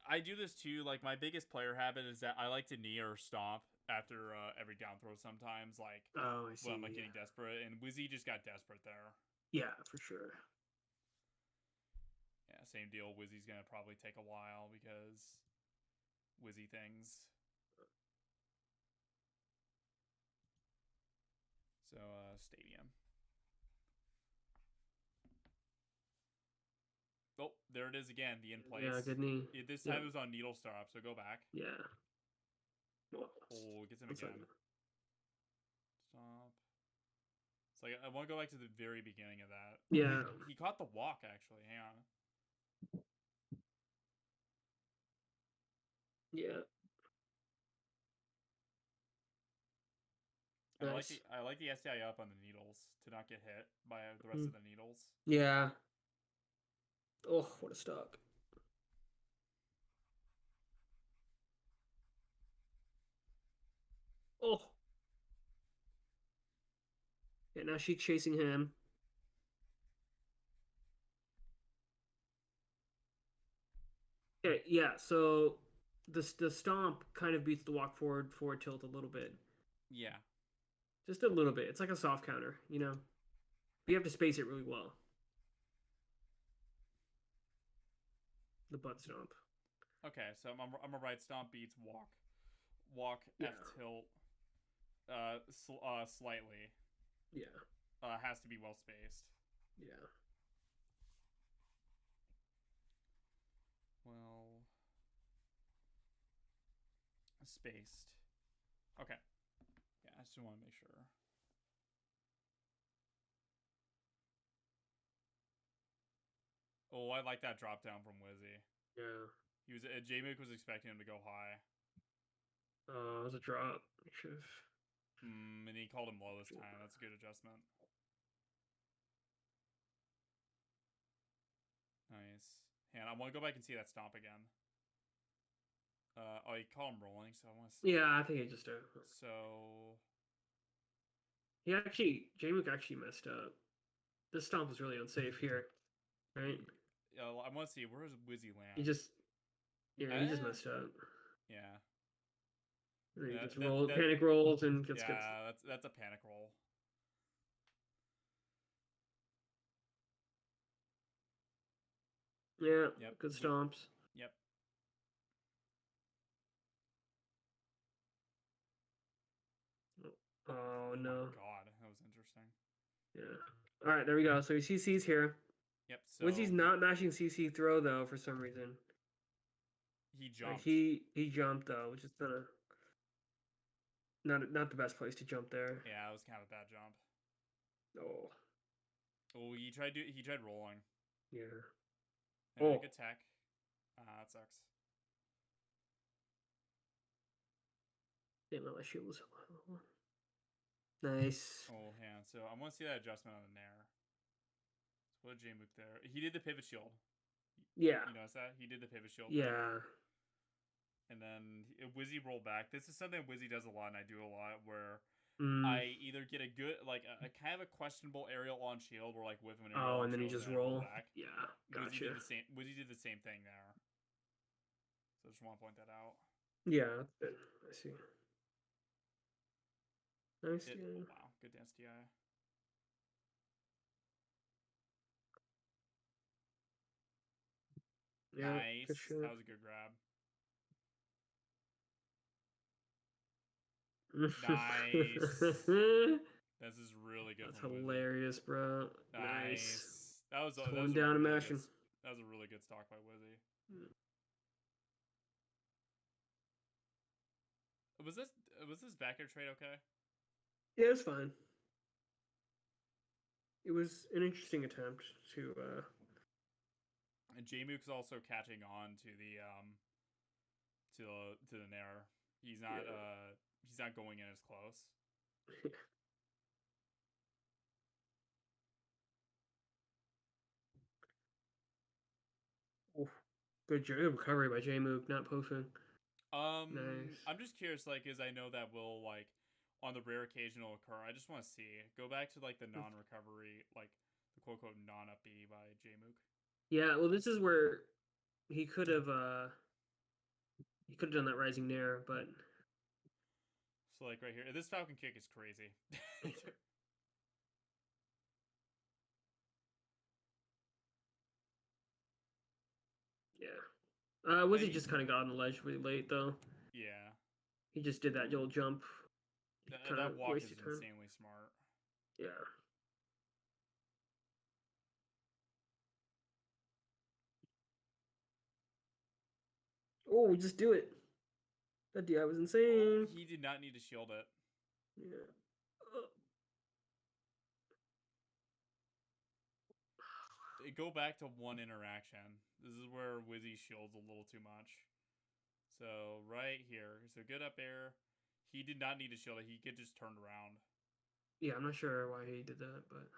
I do this too. Like my biggest player habit is that I like to knee or stomp after every down throw sometimes. Like Oh, I see. when I'm like getting desperate, and Wizzy just got desperate there. Yeah, for sure. Yeah, same deal. Wizzy's gonna probably take a while because Wizzy things. So stadium. Oh, there it is again. The in place. Yeah, good knee. This time it was on needle stop. So go back. Yeah. Oh, gets him again. Stop. It's like I want to go back to the very beginning of that. Yeah. He caught the walk actually. Hang on. Yeah. Nice. I like the STI up on the needles to not get hit by the rest of the needles. Yeah. Oh, what a stock. Oh. Yeah, now she's chasing him. Okay, yeah, so the stomp kind of beats the walk forward tilt a little bit. Yeah. Just a little bit. It's like a soft counter, you know? But you have to space it really well. The butt stomp. Okay, so I'm a right stomp beats walk Yeah. F tilt slightly. Yeah. Has to be well spaced. Yeah. Well spaced. Okay. Yeah, I just want to make sure. Oh, I like that drop down from Wizzy. Yeah. Jmook was expecting him to go high. Oh, it was a drop. And he called him low this time. That's a good adjustment. Nice. And I want to go back and see that stomp again. Oh, he called him rolling, so I want to see. Yeah, I think it just So Jmook actually messed up. This stomp was really unsafe here, right? I want to see where does Wizzy land. He just messed up. Yeah. And then he just panic rolls and gets good. That's a panic roll. Yeah, yep. Good stomps. Yep. Oh no. God, that was interesting. Yeah. All right, there we go. So he CC's here. Yep. So Wizzy's not mashing CC throw though for some reason. He jumped. He jumped though, which is kind of not the best place to jump there. Yeah, it was kind of a bad jump. Oh. Oh, he tried rolling. Yeah. And good tech. That sucks. Damn, my shield was low. Nice. Oh, yeah. So I want to see that adjustment on the Nair. So what did Jmook there? He did the pivot shield. Yeah. You notice that? He did the pivot shield. Yeah. And then Wizzy rolled back. This is something Wizzy does a lot, and I do a lot, where I either get a good, like, a kind of a questionable aerial on shield, or like with an aerial and then you just roll back. Yeah, gotcha. Wizzy did the same thing there. So I just want to point that out. Yeah, I see. Nice. Wow, good STI. Yeah, nice. That was a good grab. Nice. This is really good. That's hilarious, bro. Nice. That was pulling down and mashing. That was a really good stock by Wizzy. Was this back air trade okay? Yeah, it's fine. it was an interesting attempt to. And Jmook's also catching on to the Nair. He's not Yeah. he's not going in as close. Oof. Good recovery by Jmook, not Pofin. Nice. I'm just curious, like, as I know that will like on the rare occasion will occur. I just want to see. Go back to like the non-recovery, like the quote unquote non-up B by Jmook. Yeah, well, this is where he could have done that rising nair, but So like right here, this Falcon kick is crazy. yeah. Wizzy just kind of got on the ledge really late though. Yeah. He just did that little jump. That walk is time. insanely smart. Yeah. Oh, just do it. That DI was insane. He did not need to shield it. Yeah. Go back to one interaction. This is where Wizzy shields a little too much. So right here, so good up air. He did not need to shield it. He could just turn around. Yeah, I'm not sure why he did that, but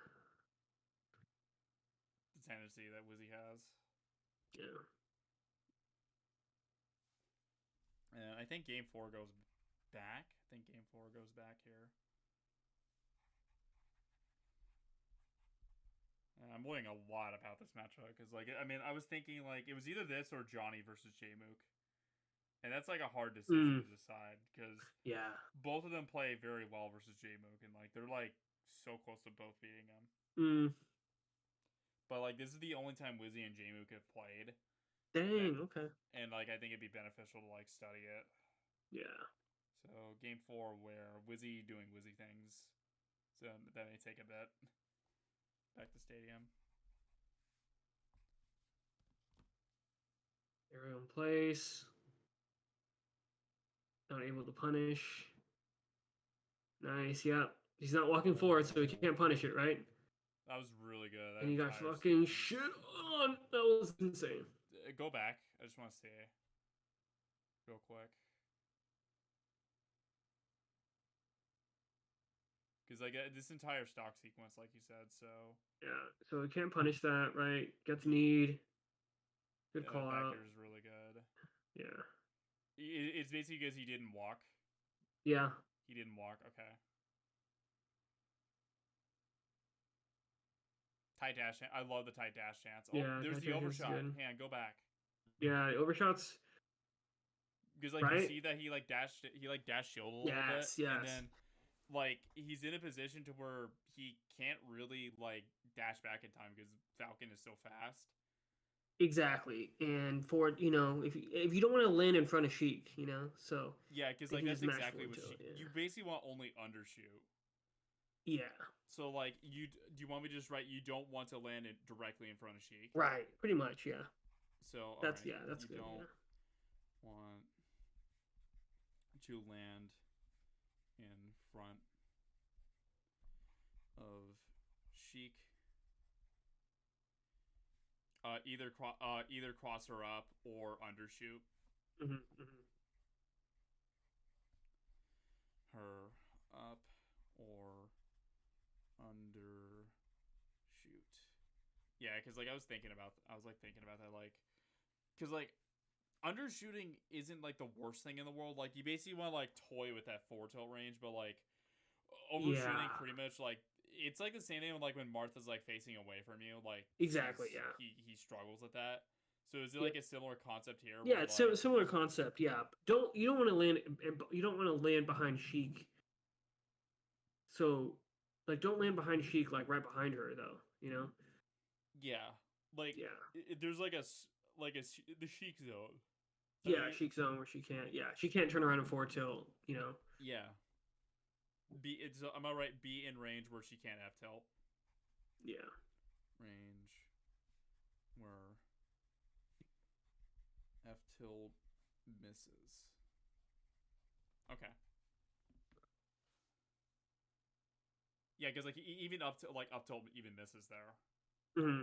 the tendency that Wizzy has. Yeah. And I think game 4 goes back. I think game 4 goes back here. And I'm worrying a lot about this matchup because, like, I mean, I was thinking like it was either this or Johnny versus Jmook, and that's like a hard decision to decide because both of them play very well versus Jmook, and like they're like so close to both beating him. But like this is the only time Wizzy and Jmook have played. Dang. Okay. And like I think it'd be beneficial to like study it. Yeah. So game 4 where Wizzy doing Wizzy things, so that may take a bit. Back to stadium. Aerial in place. Not able to punish. Nice, yeah. He's not walking forward, so he can't punish it, right? That was really good. And he got fucking shit on. That was insane. Go back. I just want to see. Real quick. Because like this entire stock sequence, like you said, so yeah, so he can't punish that, right? Gets need. Good call out. Back is really good. Yeah, it's basically because he didn't walk. Yeah, he didn't walk. Okay. Tight dash. I love the tight dash chance. Oh, yeah, there's the overshot. Hang on, go back. Yeah, overshots. Because like you see that he like dashed shield a little bit, and then like he's in a position to where he can't really like dash back in time because Falcon is so fast. Exactly, and for if you don't want to land in front of Sheik, so yeah, because like that's exactly what you basically want only undershoot. Yeah. So like do you want me to just write you don't want to land it directly in front of Sheik? Right, pretty much, yeah. So that's right, that's you good. Don't want to land in front of Sheik. Either cross her up or undershoot. Her up or undershoot. Yeah, because like I was thinking about that, like, because like undershooting isn't like the worst thing in the world. Like you basically want to like toy with that forward tilt range, but like overshooting pretty much like. It's like the same thing with like when Martha's like facing away from you, like exactly, yeah. He struggles with that. So is it like a similar concept here? Yeah, it's like, similar concept. Yeah, you don't want to land you don't want to land behind Sheik. So, like, don't land behind Sheik like right behind her though. Yeah, like there's like the Sheik zone. Yeah, Sheik zone where she can't turn around and forward tilt. Yeah. Am I right? Be in range where she can't F tilt. Yeah. Range where F tilt misses. Okay. Yeah, because like even up till even misses there. Mm-hmm.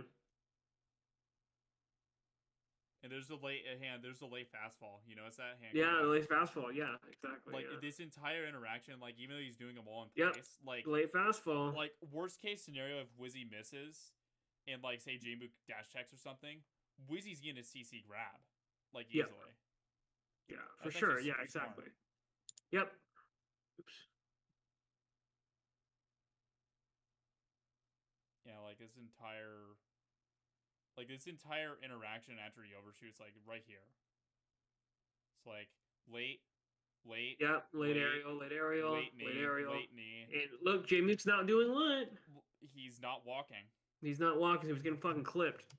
And there's the late hand. There's the late fastfall. You know, it's that hand. Yeah, the late fastfall. Yeah, exactly. Like yeah. this entire interaction, like even though he's doing them all in Yep. place, like Late fastfall. worst case scenario if Wizzy misses, and like say Jmook dash checks or something, Wizzy's getting a CC grab, like Yep. easily. Yeah, for That's sure. actually Yeah, super exactly. smart. Yep. Oops. Yeah, like this entire interaction after he overshoots, like right here. It's like late, Yep. Late aerial. late knee. And look, Jmook's not doing what? He's not walking. He's not walking. He was getting fucking clipped.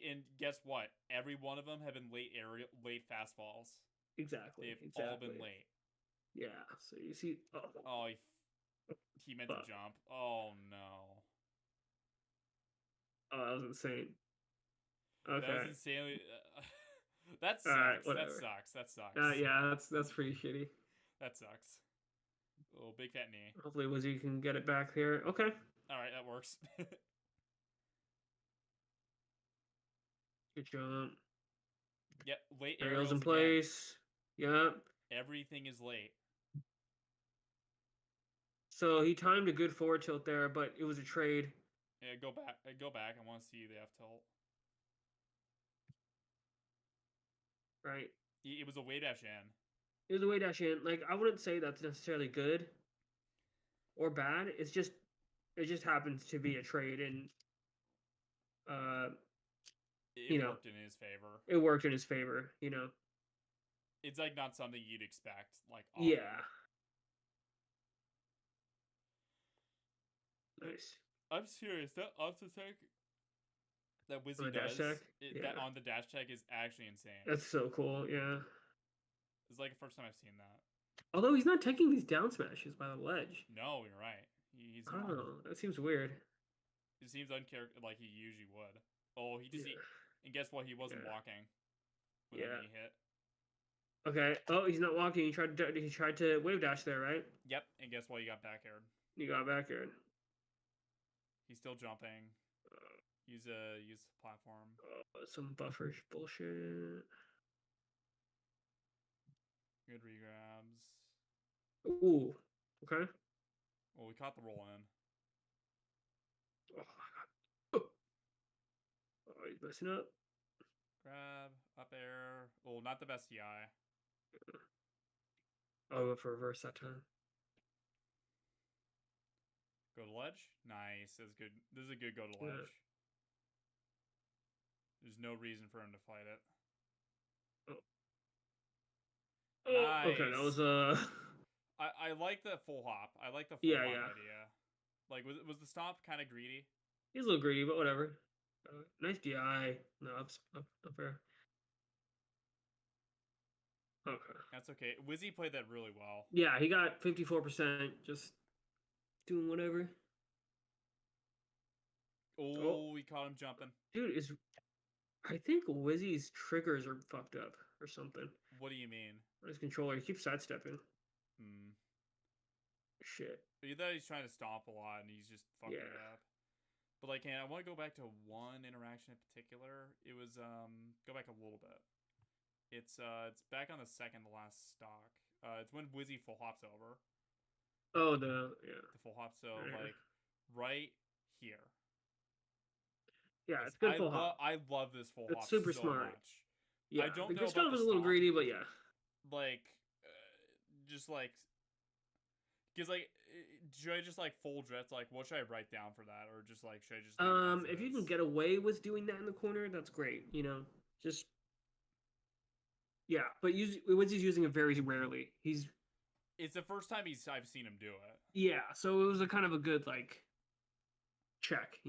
And guess what? Every one of them have been late fastfalls. Exactly. They've all been late. Yeah. So you see. Oh, he meant to jump. Oh no. Oh, that was insane. Okay. That was insanely. That sucks. Right, that sucks. Yeah, that's pretty shitty. That sucks. Oh, big fat knee. Hopefully, Wizzy can get it back here. Okay. All right, that works. Good jump. Yep, late Aerials in place. Yep. Everything is late. So he timed a good forward tilt there, but it was a trade. Yeah, go back. I want to see the F tilt. Right. It was a way dash in. It was a way dash in. Like, I wouldn't say that's necessarily good or bad. It just happens to be a trade, and it worked in his favor. It worked in his favor. It's like not something you'd expect. Like often. Yeah. Nice. I'm serious. That opposite tech that Wizzy does that on the dash check is actually insane. That's so cool. Yeah. It's like the first time I've seen that. Although he's not taking these down smashes by the ledge. No, you're right. He's I don't know. That seems weird. It seems like he usually would. Oh, and guess what? He wasn't walking when the knee hit. Okay. Oh, he's not walking. He tried to wave dash there, right? Yep. And guess what? He got back aired. He got back aired. He's still jumping. Use the platform. Some buffer bullshit. Good regrabs. Ooh. Okay. Well, we caught the roll in. Oh my god. Oh, he's messing up. Grab, up air. Oh, not the best DI. I'll go for reverse that time. Go to ledge. Nice. That's good. This is a good go to ledge. There's no reason for him to fight it. Nice. Okay, that was I like the full hop. I like the full hop idea. Like, was the stomp kind of greedy? He's a little greedy, but whatever. Nice DI. No, up there. Okay. That's okay. Wizzy played that really well. Yeah, he got 54%. Just doing whatever. Oh, we caught him jumping. Dude, I think Wizzy's triggers are fucked up or something. What do you mean? His controller, he keeps sidestepping. Shit. Either he's trying to stomp a lot and he's just fucking it up. But like, I want to go back to one interaction in particular. It was go back a little bit. It's back on the second to last stock. It's when Wizzy full hops over. Oh, the full hop. So like right here. Yeah, it's good full hop. I love this full hop. It's super so smart. Much. Yeah, I don't the know stuff about is a little greedy, but yeah. Like, just like, because like, should I just like full drift? Like, what should I write down for that, or just like, should I just? If you can get away with doing that in the corner, that's great. Just yeah, but Wizzy's using it very rarely. It's the first time I've seen him do it. Yeah, so it was a kind of a good like check.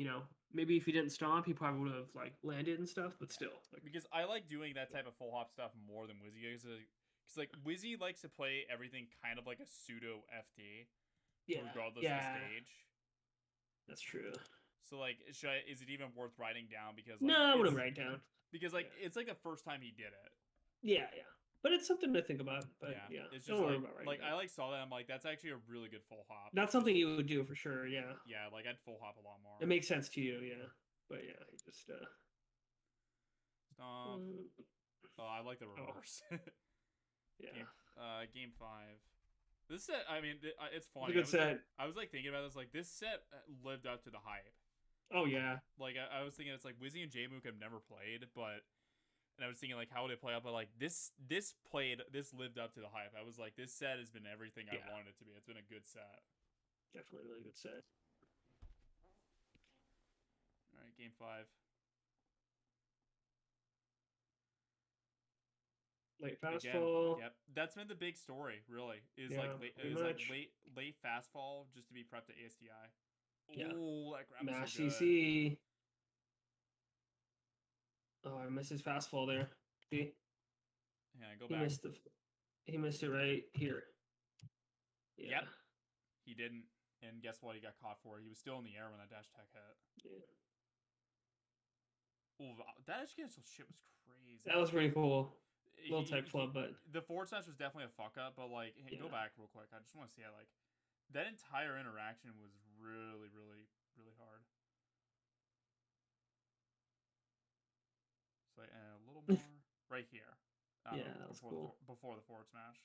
Maybe if he didn't stomp, he probably would have like landed and stuff. But still, because I like doing that type of full hop stuff more than Wizzy because like Wizzy likes to play everything kind of like a pseudo FD, regardless of stage. That's true. So like, is it even worth writing down? Because no, I wouldn't write down because like it's like the first time he did it. Yeah. but it's something to think about. But Yeah, yeah, it's don't just worry like about writing like down. I like saw that. I'm like, that's actually a really good full hop. That's something you would do for sure. Yeah, Yeah, like I'd full hop a lot more. it makes sense to you. Yeah, but yeah, you just Stomp. Oh, I like the oh reverse. yeah, Game 5. This set, I mean, it's it's a funny. good set. I was like thinking about this. Like this set lived up to the hype. Oh yeah, Like I was thinking, it's like Wizzy and Jmook have never played, but and I was thinking like how would it play out, but like this lived up to the hype. I was like, this set has been everything I yeah, wanted it to be. It's been a good set. definitely a really good set. All right, Game 5. Late fast Again, fall. yep. That's been the big story, really. Yeah, pretty much. Late fast fall just to be prepped to ASTI. Yeah, Oh, that grab Mash is so good. CC. Oh, I missed his fast fall there. See, Yeah, go he back. he missed it right here. Yeah. Yep. He didn't. And guess what? He got caught for it. He was still in the air when that dash tech hit. Yeah. Ooh, that edge cancel shit was crazy. That was pretty cool. Little tech flub, but the forward smash was definitely a fuck up. But like, hey, go back real quick. I just want to see how like that entire interaction was really, really, really hard. So like, a little more right here. Yeah, that was cool. Before the forward smash.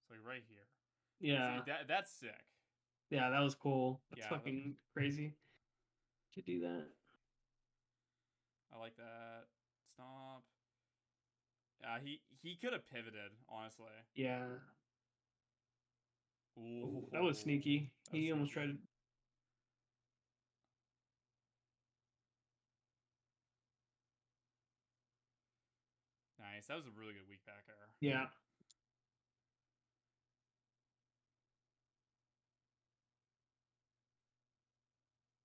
So like right here. Yeah. See, that's sick. Yeah, that was cool. That's fucking crazy to do that. I like that. Stomp. He could have pivoted, honestly. Yeah. Ooh, that was sneaky. He almost tried to. Nice. That was a really good weak back air. Yeah.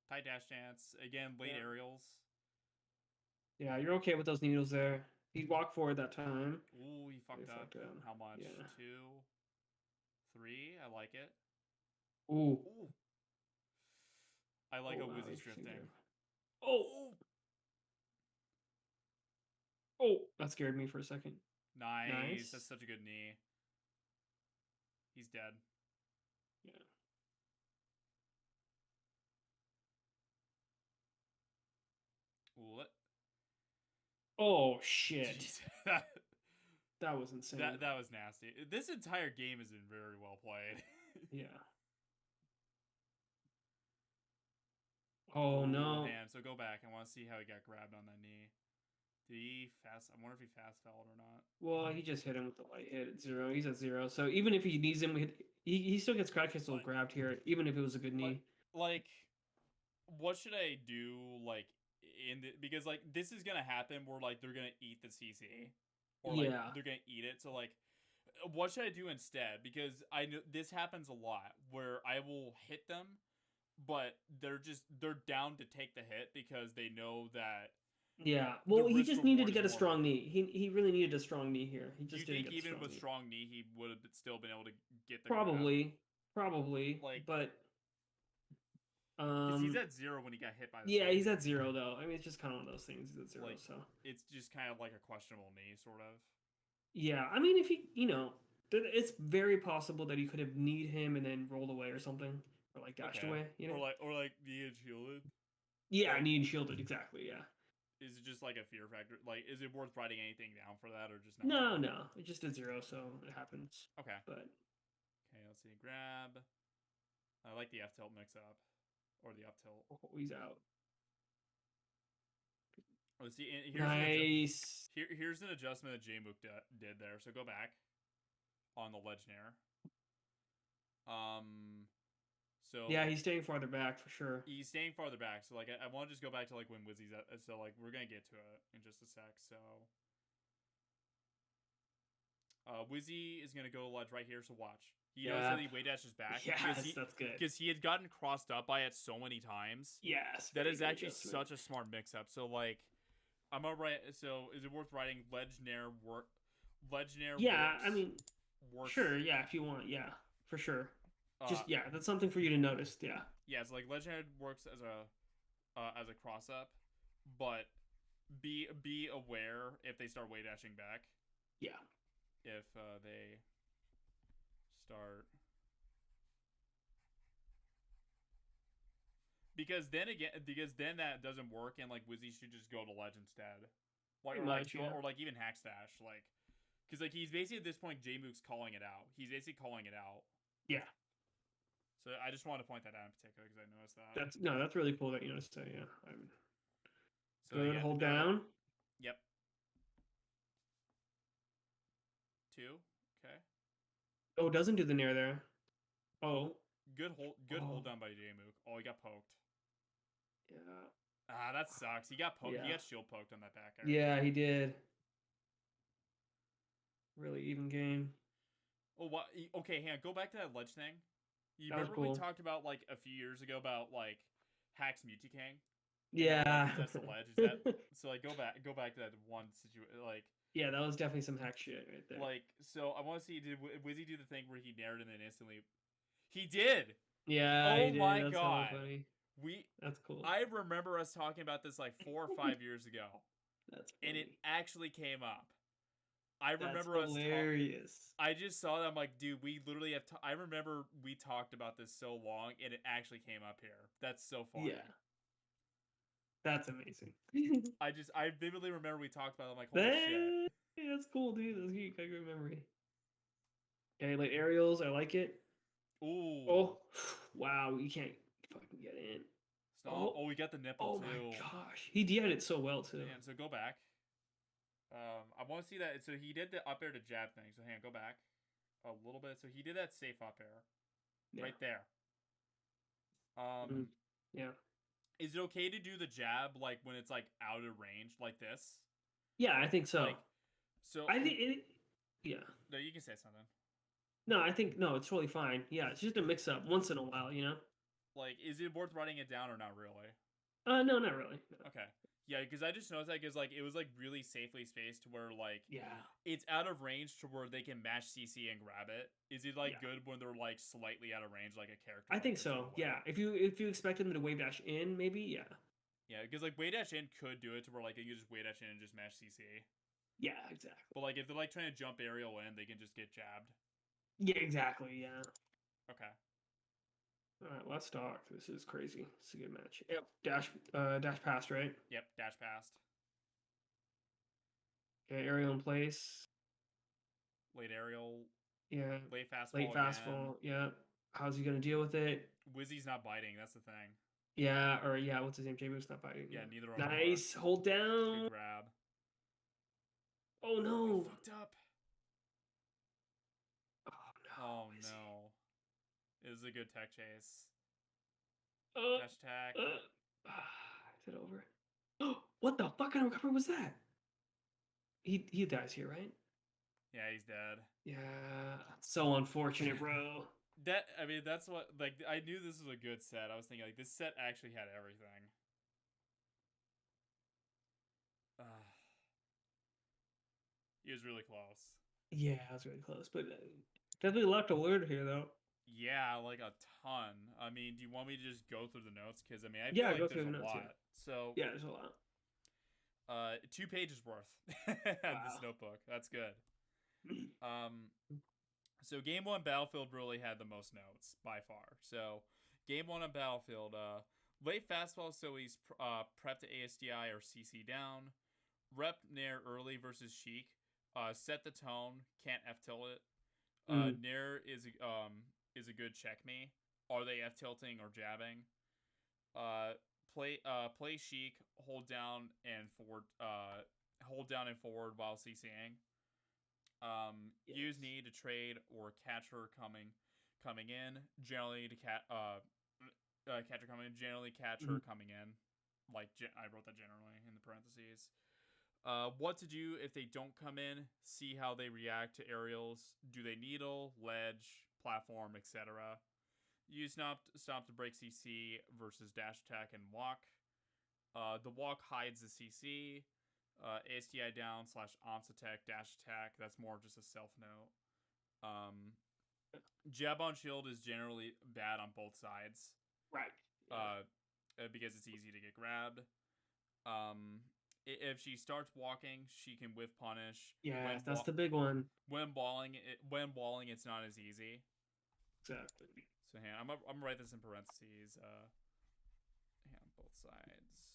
Tight dash dance. Again, late aerials. Yeah, you're okay with those needles there. He walked forward that time. Ooh, he fucked up. How much? Yeah. 2, 3. I like it. Ooh. I like a Wizzy drifting. Oh. Oh, that scared me for a second. Nice. That's such a good knee. He's dead. Yeah. Ooh, oh shit. That was insane. That was nasty. This entire game has been very well played. Yeah. Oh no. Man, so go back. I want to see how he got grabbed on that knee. Did he fast? I wonder if he fast fell or not. Well, he just hit him with the light hit at 0. He's at 0. So even if he needs him, he still gets crack cancel grabbed here, even if it was a good knee. Like, what should I do? Like, because like this is gonna happen where like they're gonna eat the CC, or like they're gonna eat it. So like, what should I do instead? Because I know this happens a lot where I will hit them, but they're down to take the hit because they know that. Yeah, well, he just needed to get a strong knee. He really needed a strong knee here. He just didn't get even with strong knee, he would have still been able to get the probably, like, but he's at 0 when he got hit by the he's at 0 though. I mean, it's just kind of one of those things. He's at 0, so it's just kind of like a questionable knee, sort of. Yeah, I mean, if he, it's very possible that he could have kneed him and then rolled away or something, or like dashed away, or like knee and shielded. Yeah, knee and shielded, exactly. Yeah. Is it just like a fear factor? Like, is it worth writing anything down for that, or just not? No. It just did 0, so it happens. Okay. But okay, let's see. Grab. I like the F tilt mix up, or the up tilt. Oh, he's out. Let's see. Nice. Here's an adjustment that Jmook did there. So go back on the ledge nair. So yeah, he's staying farther back for sure. He's staying farther back. So like, I want to just go back to like when Wizzy's at. So like, we're gonna get to it in just a sec. So, Wizzy is gonna go ledge right here. So watch. He knows that he way dashes back. Yes, that's good. Because he had gotten crossed up by it so many times. Yes, that is actually such a smart mix-up. So like, I'm gonna write. So is it worth writing ledge nair work? Ledge nair. Yeah, I mean, works. Sure. Yeah, if you want. Yeah, for sure. Just that's something for you to notice. Yeah. Yeah, so like ledge nair works as a as a cross up, but be aware if they start way dashing back. Yeah. If they start, because then that doesn't work, and like Wizzy should just go to ledge instead, like Pretty or like much, yeah. or like even hack stash, like because like he's basically at this point Jmook's calling it out. He's basically calling it out. Yeah. So I just wanted to point that out in particular because I noticed that. That's really cool that you noticed that. Yeah. So Good. yeah, Hold down. Yep. 2. Okay. Oh, it doesn't do the nair there. Oh. Good hold down by Jmook. Oh, he got poked. Yeah. Ah, that sucks. He got poked. Yeah. He got shield poked on that back air. Yeah, he did. Really even game. Oh, what? Okay, hang on. Go back to that ledge thing. You That was remember cool. we talked about like a few years ago about like Hack's Multi-King? Yeah. That's the ledge. Is that so? Like, go back to that one situation. Like, yeah, that was definitely some hack shit right there. like, so I want to see, did Wizzy do the thing where he nared and then instantly? He did. Yeah. Oh he did. my That's god. So funny. That's cool. I remember us talking about this like 4 or 5 years ago. That's funny. And it actually came up. I remember That's hilarious. I just saw that. I'm like, dude, we literally have. I remember we talked about this so long, and it actually came up here. That's so funny. Yeah. That's amazing. I vividly remember we talked about it. I'm like, holy shit. That's cool, dude. That's a good memory. Okay, like aerials, I like it. Ooh. Oh, wow, you can't fucking get in. Stop. Oh, we got the nipple too. Oh my gosh, he DI'd it so well too. Man, so go back. I want to see that. So he did the up air to jab thing. So hang on, go back a little bit. So he did that safe up air, right there. Yeah. Is it okay to do the jab like when it's like out of range like this? Yeah, I think so. Like, so I think it. Yeah. No, you can say something. No, I think no, it's totally fine. Yeah, it's just a mix up once in a while, you know. Like, is it worth writing it down or not really? No, not really. No. Okay. Yeah, because I just noticed that because like it was like really safely spaced to where like Yeah, it's out of range to where they can mash CC and grab it. Is it like good when they're like slightly out of range, like a character? I think so. Yeah, if you expect them to wave dash in, maybe yeah. Yeah, because like wave dash in could do it to where like you just wave dash in and just mash CC. Yeah, exactly. But like if they're like trying to jump aerial in, they can just get jabbed. Yeah, exactly. Yeah. Okay. All right, let's talk. This is crazy. It's a good match. Yep. Dash past, right? Yep. Dash past. Okay, aerial in place. Late aerial. Yeah. Late fastball. Late fastball. Yeah. How's he gonna deal with it? Wizzy's not biting. That's the thing. Yeah. Or yeah. What's his name? Jmook's not biting. Yeah. Neither of them. Nice. Hold down. Good grab. Oh no. We fucked up. Oh no. Oh no. It was a good tech chase. Dash attack. Is it over? What the fuck kind of recovery was that? He dies here, right? Yeah, he's dead. Yeah, so unfortunate, bro. That's what, like, I knew this was a good set. I was thinking, like, this set actually had everything. He was really close. Yeah, it was really close, but definitely a lot to learn here, though. Yeah, like a ton. I mean, do you want me to just go through the notes? Because, I mean, I feel feel like there's a notes, lot. yeah. So, yeah, there's a lot. 2 pages worth. This notebook. That's good. So game 1 Battlefield really had the most notes by far. So game 1 on Battlefield, late fastball, so he's prepped to ASDI or CC down. Rep Nair early versus Sheik. Set the tone. Can't F tilt it. Nair is a good check me. Are they F tilting or jabbing? Play Sheik. Hold down and forward. Hold down and forward while CCing. Yes. Use knee to trade or catcher coming in. Generally to catcher coming in. Generally catcher coming in. Like I wrote that generally in the parentheses. What to do if they don't come in. See how they react to aerials. Do they needle, ledge, platform, etc. Use stop to break CC versus dash attack and walk. The walk hides the CC. ASDI down / OMS attack, dash attack. That's more just a self note. Jab on shield is generally bad on both sides. Right. because it's easy to get grabbed. If she starts walking, she can whiff punish. Yeah, that's the big one. When walling, it's not as easy. Exactly. So I'm gonna write this in parentheses. Both sides.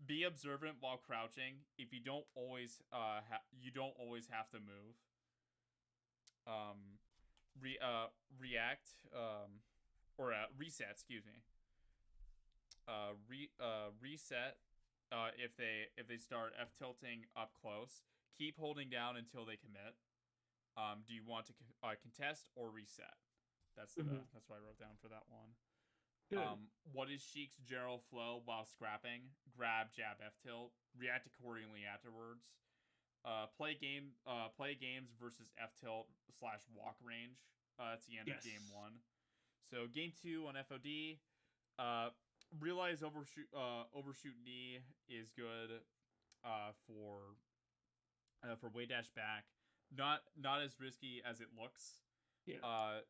Be observant while crouching. If you don't always have to move. React or reset. Excuse me. Reset. If they start F tilting up close, keep holding down until they commit. Do you want to contest or reset? That's what I wrote down for that one. Good. What is Sheik's general flow while scrapping? Grab, jab, F tilt. React accordingly afterwards. Play games versus F tilt / walk range. That's the end of game 1. So game 2 on FOD. Realize overshoot knee is good for way dash back. Not as risky as it looks. Yeah.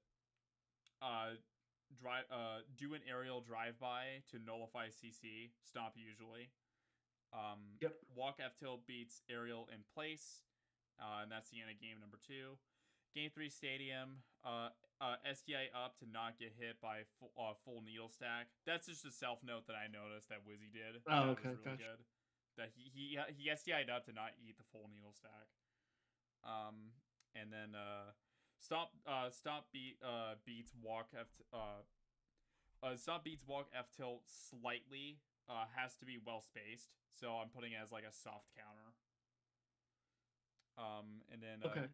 Do an aerial drive-by to nullify CC. Stomp usually. Yep. Walk F tilt beats aerial in place. And that's the end of game number 2. Game 3 stadium. SDI up to not get hit by full needle stack. That's just a self note that I noticed that Wizzy did. Oh, okay, was really gotcha. good. That he SDI'd up to not eat the full needle stack. And then stop beats walk F tilt slightly. Has to be well spaced, so I'm putting it as like a soft counter. And then okay.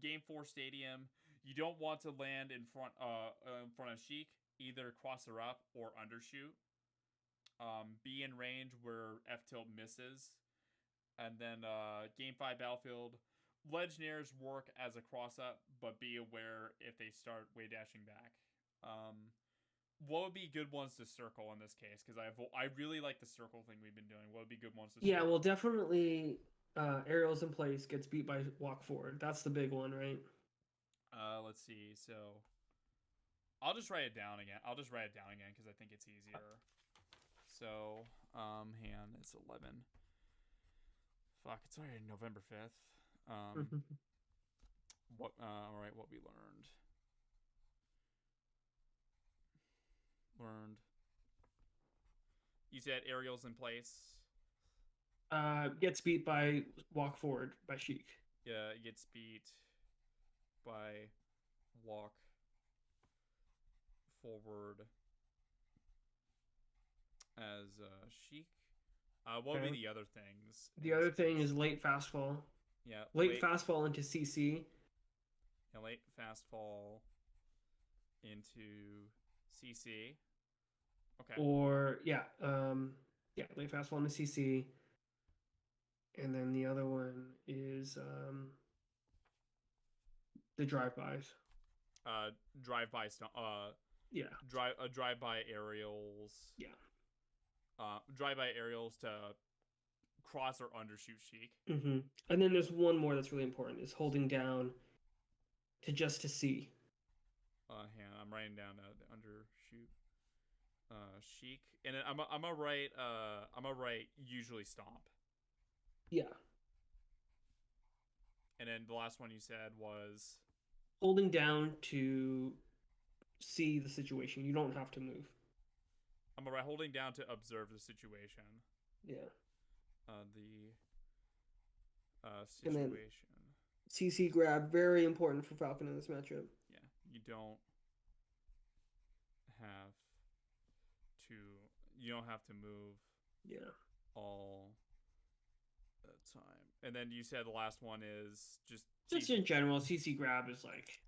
Game 4 stadium. You don't want to land in front of Sheik. Either cross her up or undershoot. Be in range where F tilt misses. And then game 5 battlefield. Legionnaires work as a cross up, but be aware if they start way dashing back. What would be good ones to circle in this case? Because I really like the circle thing we've been doing. What would be good ones to circle? Yeah, well, definitely aerials in place gets beat by walk forward. That's the big one, right? Let's see. So I'll just write it down again. Because I think it's easier. So, it's 11. Fuck, it's already November 5th. All right, what we learned. You said aerials in place. Gets beat by walk forward by Sheik. Yeah, it gets beat by walk forward as Sheik. What would be the other things? The other thing is late fast fall. Yeah. Late fast fall into CC. Yeah, late fast fall into CC. Okay. Or late fast fall into CC. And then the other one is the drive-bys. Drive-by yeah. Drive-by aerials. Yeah. Drive-by aerials to cross or undershoot Sheik. Mm-hmm. And then there's one more that's really important: is holding down to see. I'm writing down the undershoot Sheik, and then I'm gonna write usually stomp. Yeah. And then the last one you said was holding down to see the situation. You don't have to move. I'm gonna write holding down to observe the situation. Yeah. Situation. And then CC grab, very important for Falcon in this matchup. Yeah, you don't have to move. Yeah. All the time. And then you said the last one is just in general, CC grab is like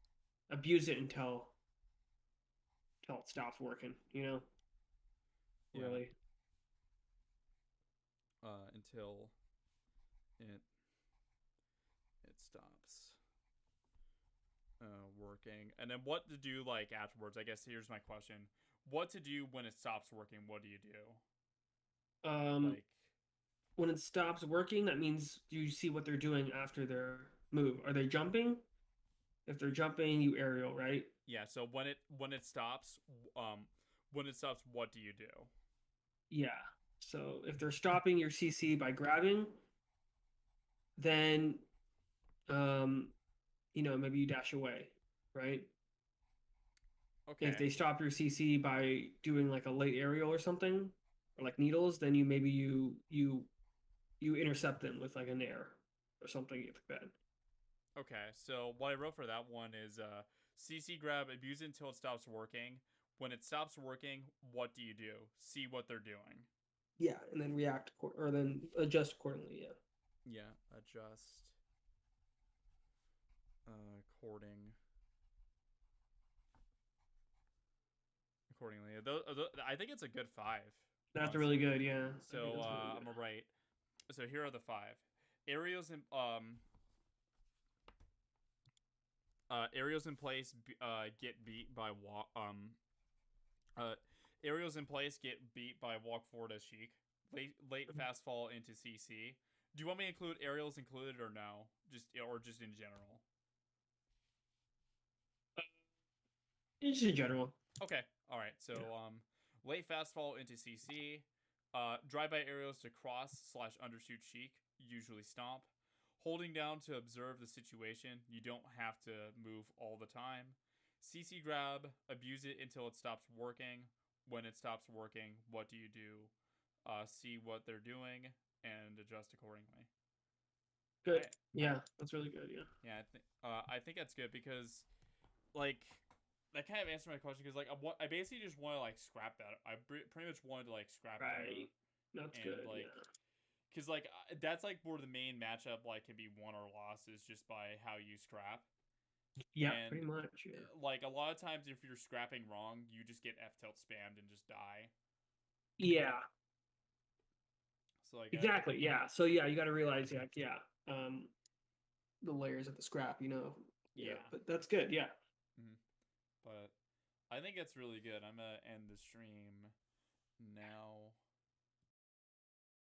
abuse it until it stops working, you know? Yeah. Really. Until it stops working. And then what to do like afterwards? I guess here's my question. What to do when it stops working? What do you do? When it stops working, that means you see what they're doing after their move. Are they jumping? If they're jumping, you aerial, right? Yeah, so when it stops, When it stops, what do you do? Yeah. So if they're stopping your CC by grabbing, then um, maybe you dash away, right? If Okay. they stop your CC by doing like a late aerial or something, or like needles, then you intercept them with like a nair or something like that. Okay. So what I wrote for that one is CC grab, abuse it until it stops working. When it stops working, what do you do? See what they're doing. Yeah, and then or then adjust accordingly. Yeah. Yeah. Adjust according accordingly. I think it's a good five, That's really honestly. good. Yeah, I think So that's really I'm good. gonna write. So here are the five. Aerials in aerials in place get beat by uh aerials in place get beat by walk forward as Sheik. Late fast fall into CC. Do you want me to include aerials included or no? Just in general. Just in general. Okay. All right. So Yeah. late fast fall into CC. Drive by aerials to cross slash undershoot Sheik. Usually stomp. Holding down to observe the situation. You don't have to move all the time. CC grab. Abuse it until it stops working. When it stops working, what do you do? See what they're doing and adjust accordingly. Good. I Yeah, that's really good. Yeah. Yeah, I think that's good because like that kind of answered my question because like I basically just want to like scrap that. Pretty much wanted to like scrap Right. Glimmer That's and good. like Yeah. because like that's like where the main matchup like can be won or lost is just by how you scrap. Yeah, And pretty much. Yeah. like a lot of times if you're scrapping wrong, you just get F tilt spammed and just die. Yeah. So like Exactly. Yeah. So yeah, you got to realize, yeah, the layers of the scrap. Yeah, yeah. but that's good. Yeah. Mm-hmm. But I think it's really good. I'm gonna end the stream now.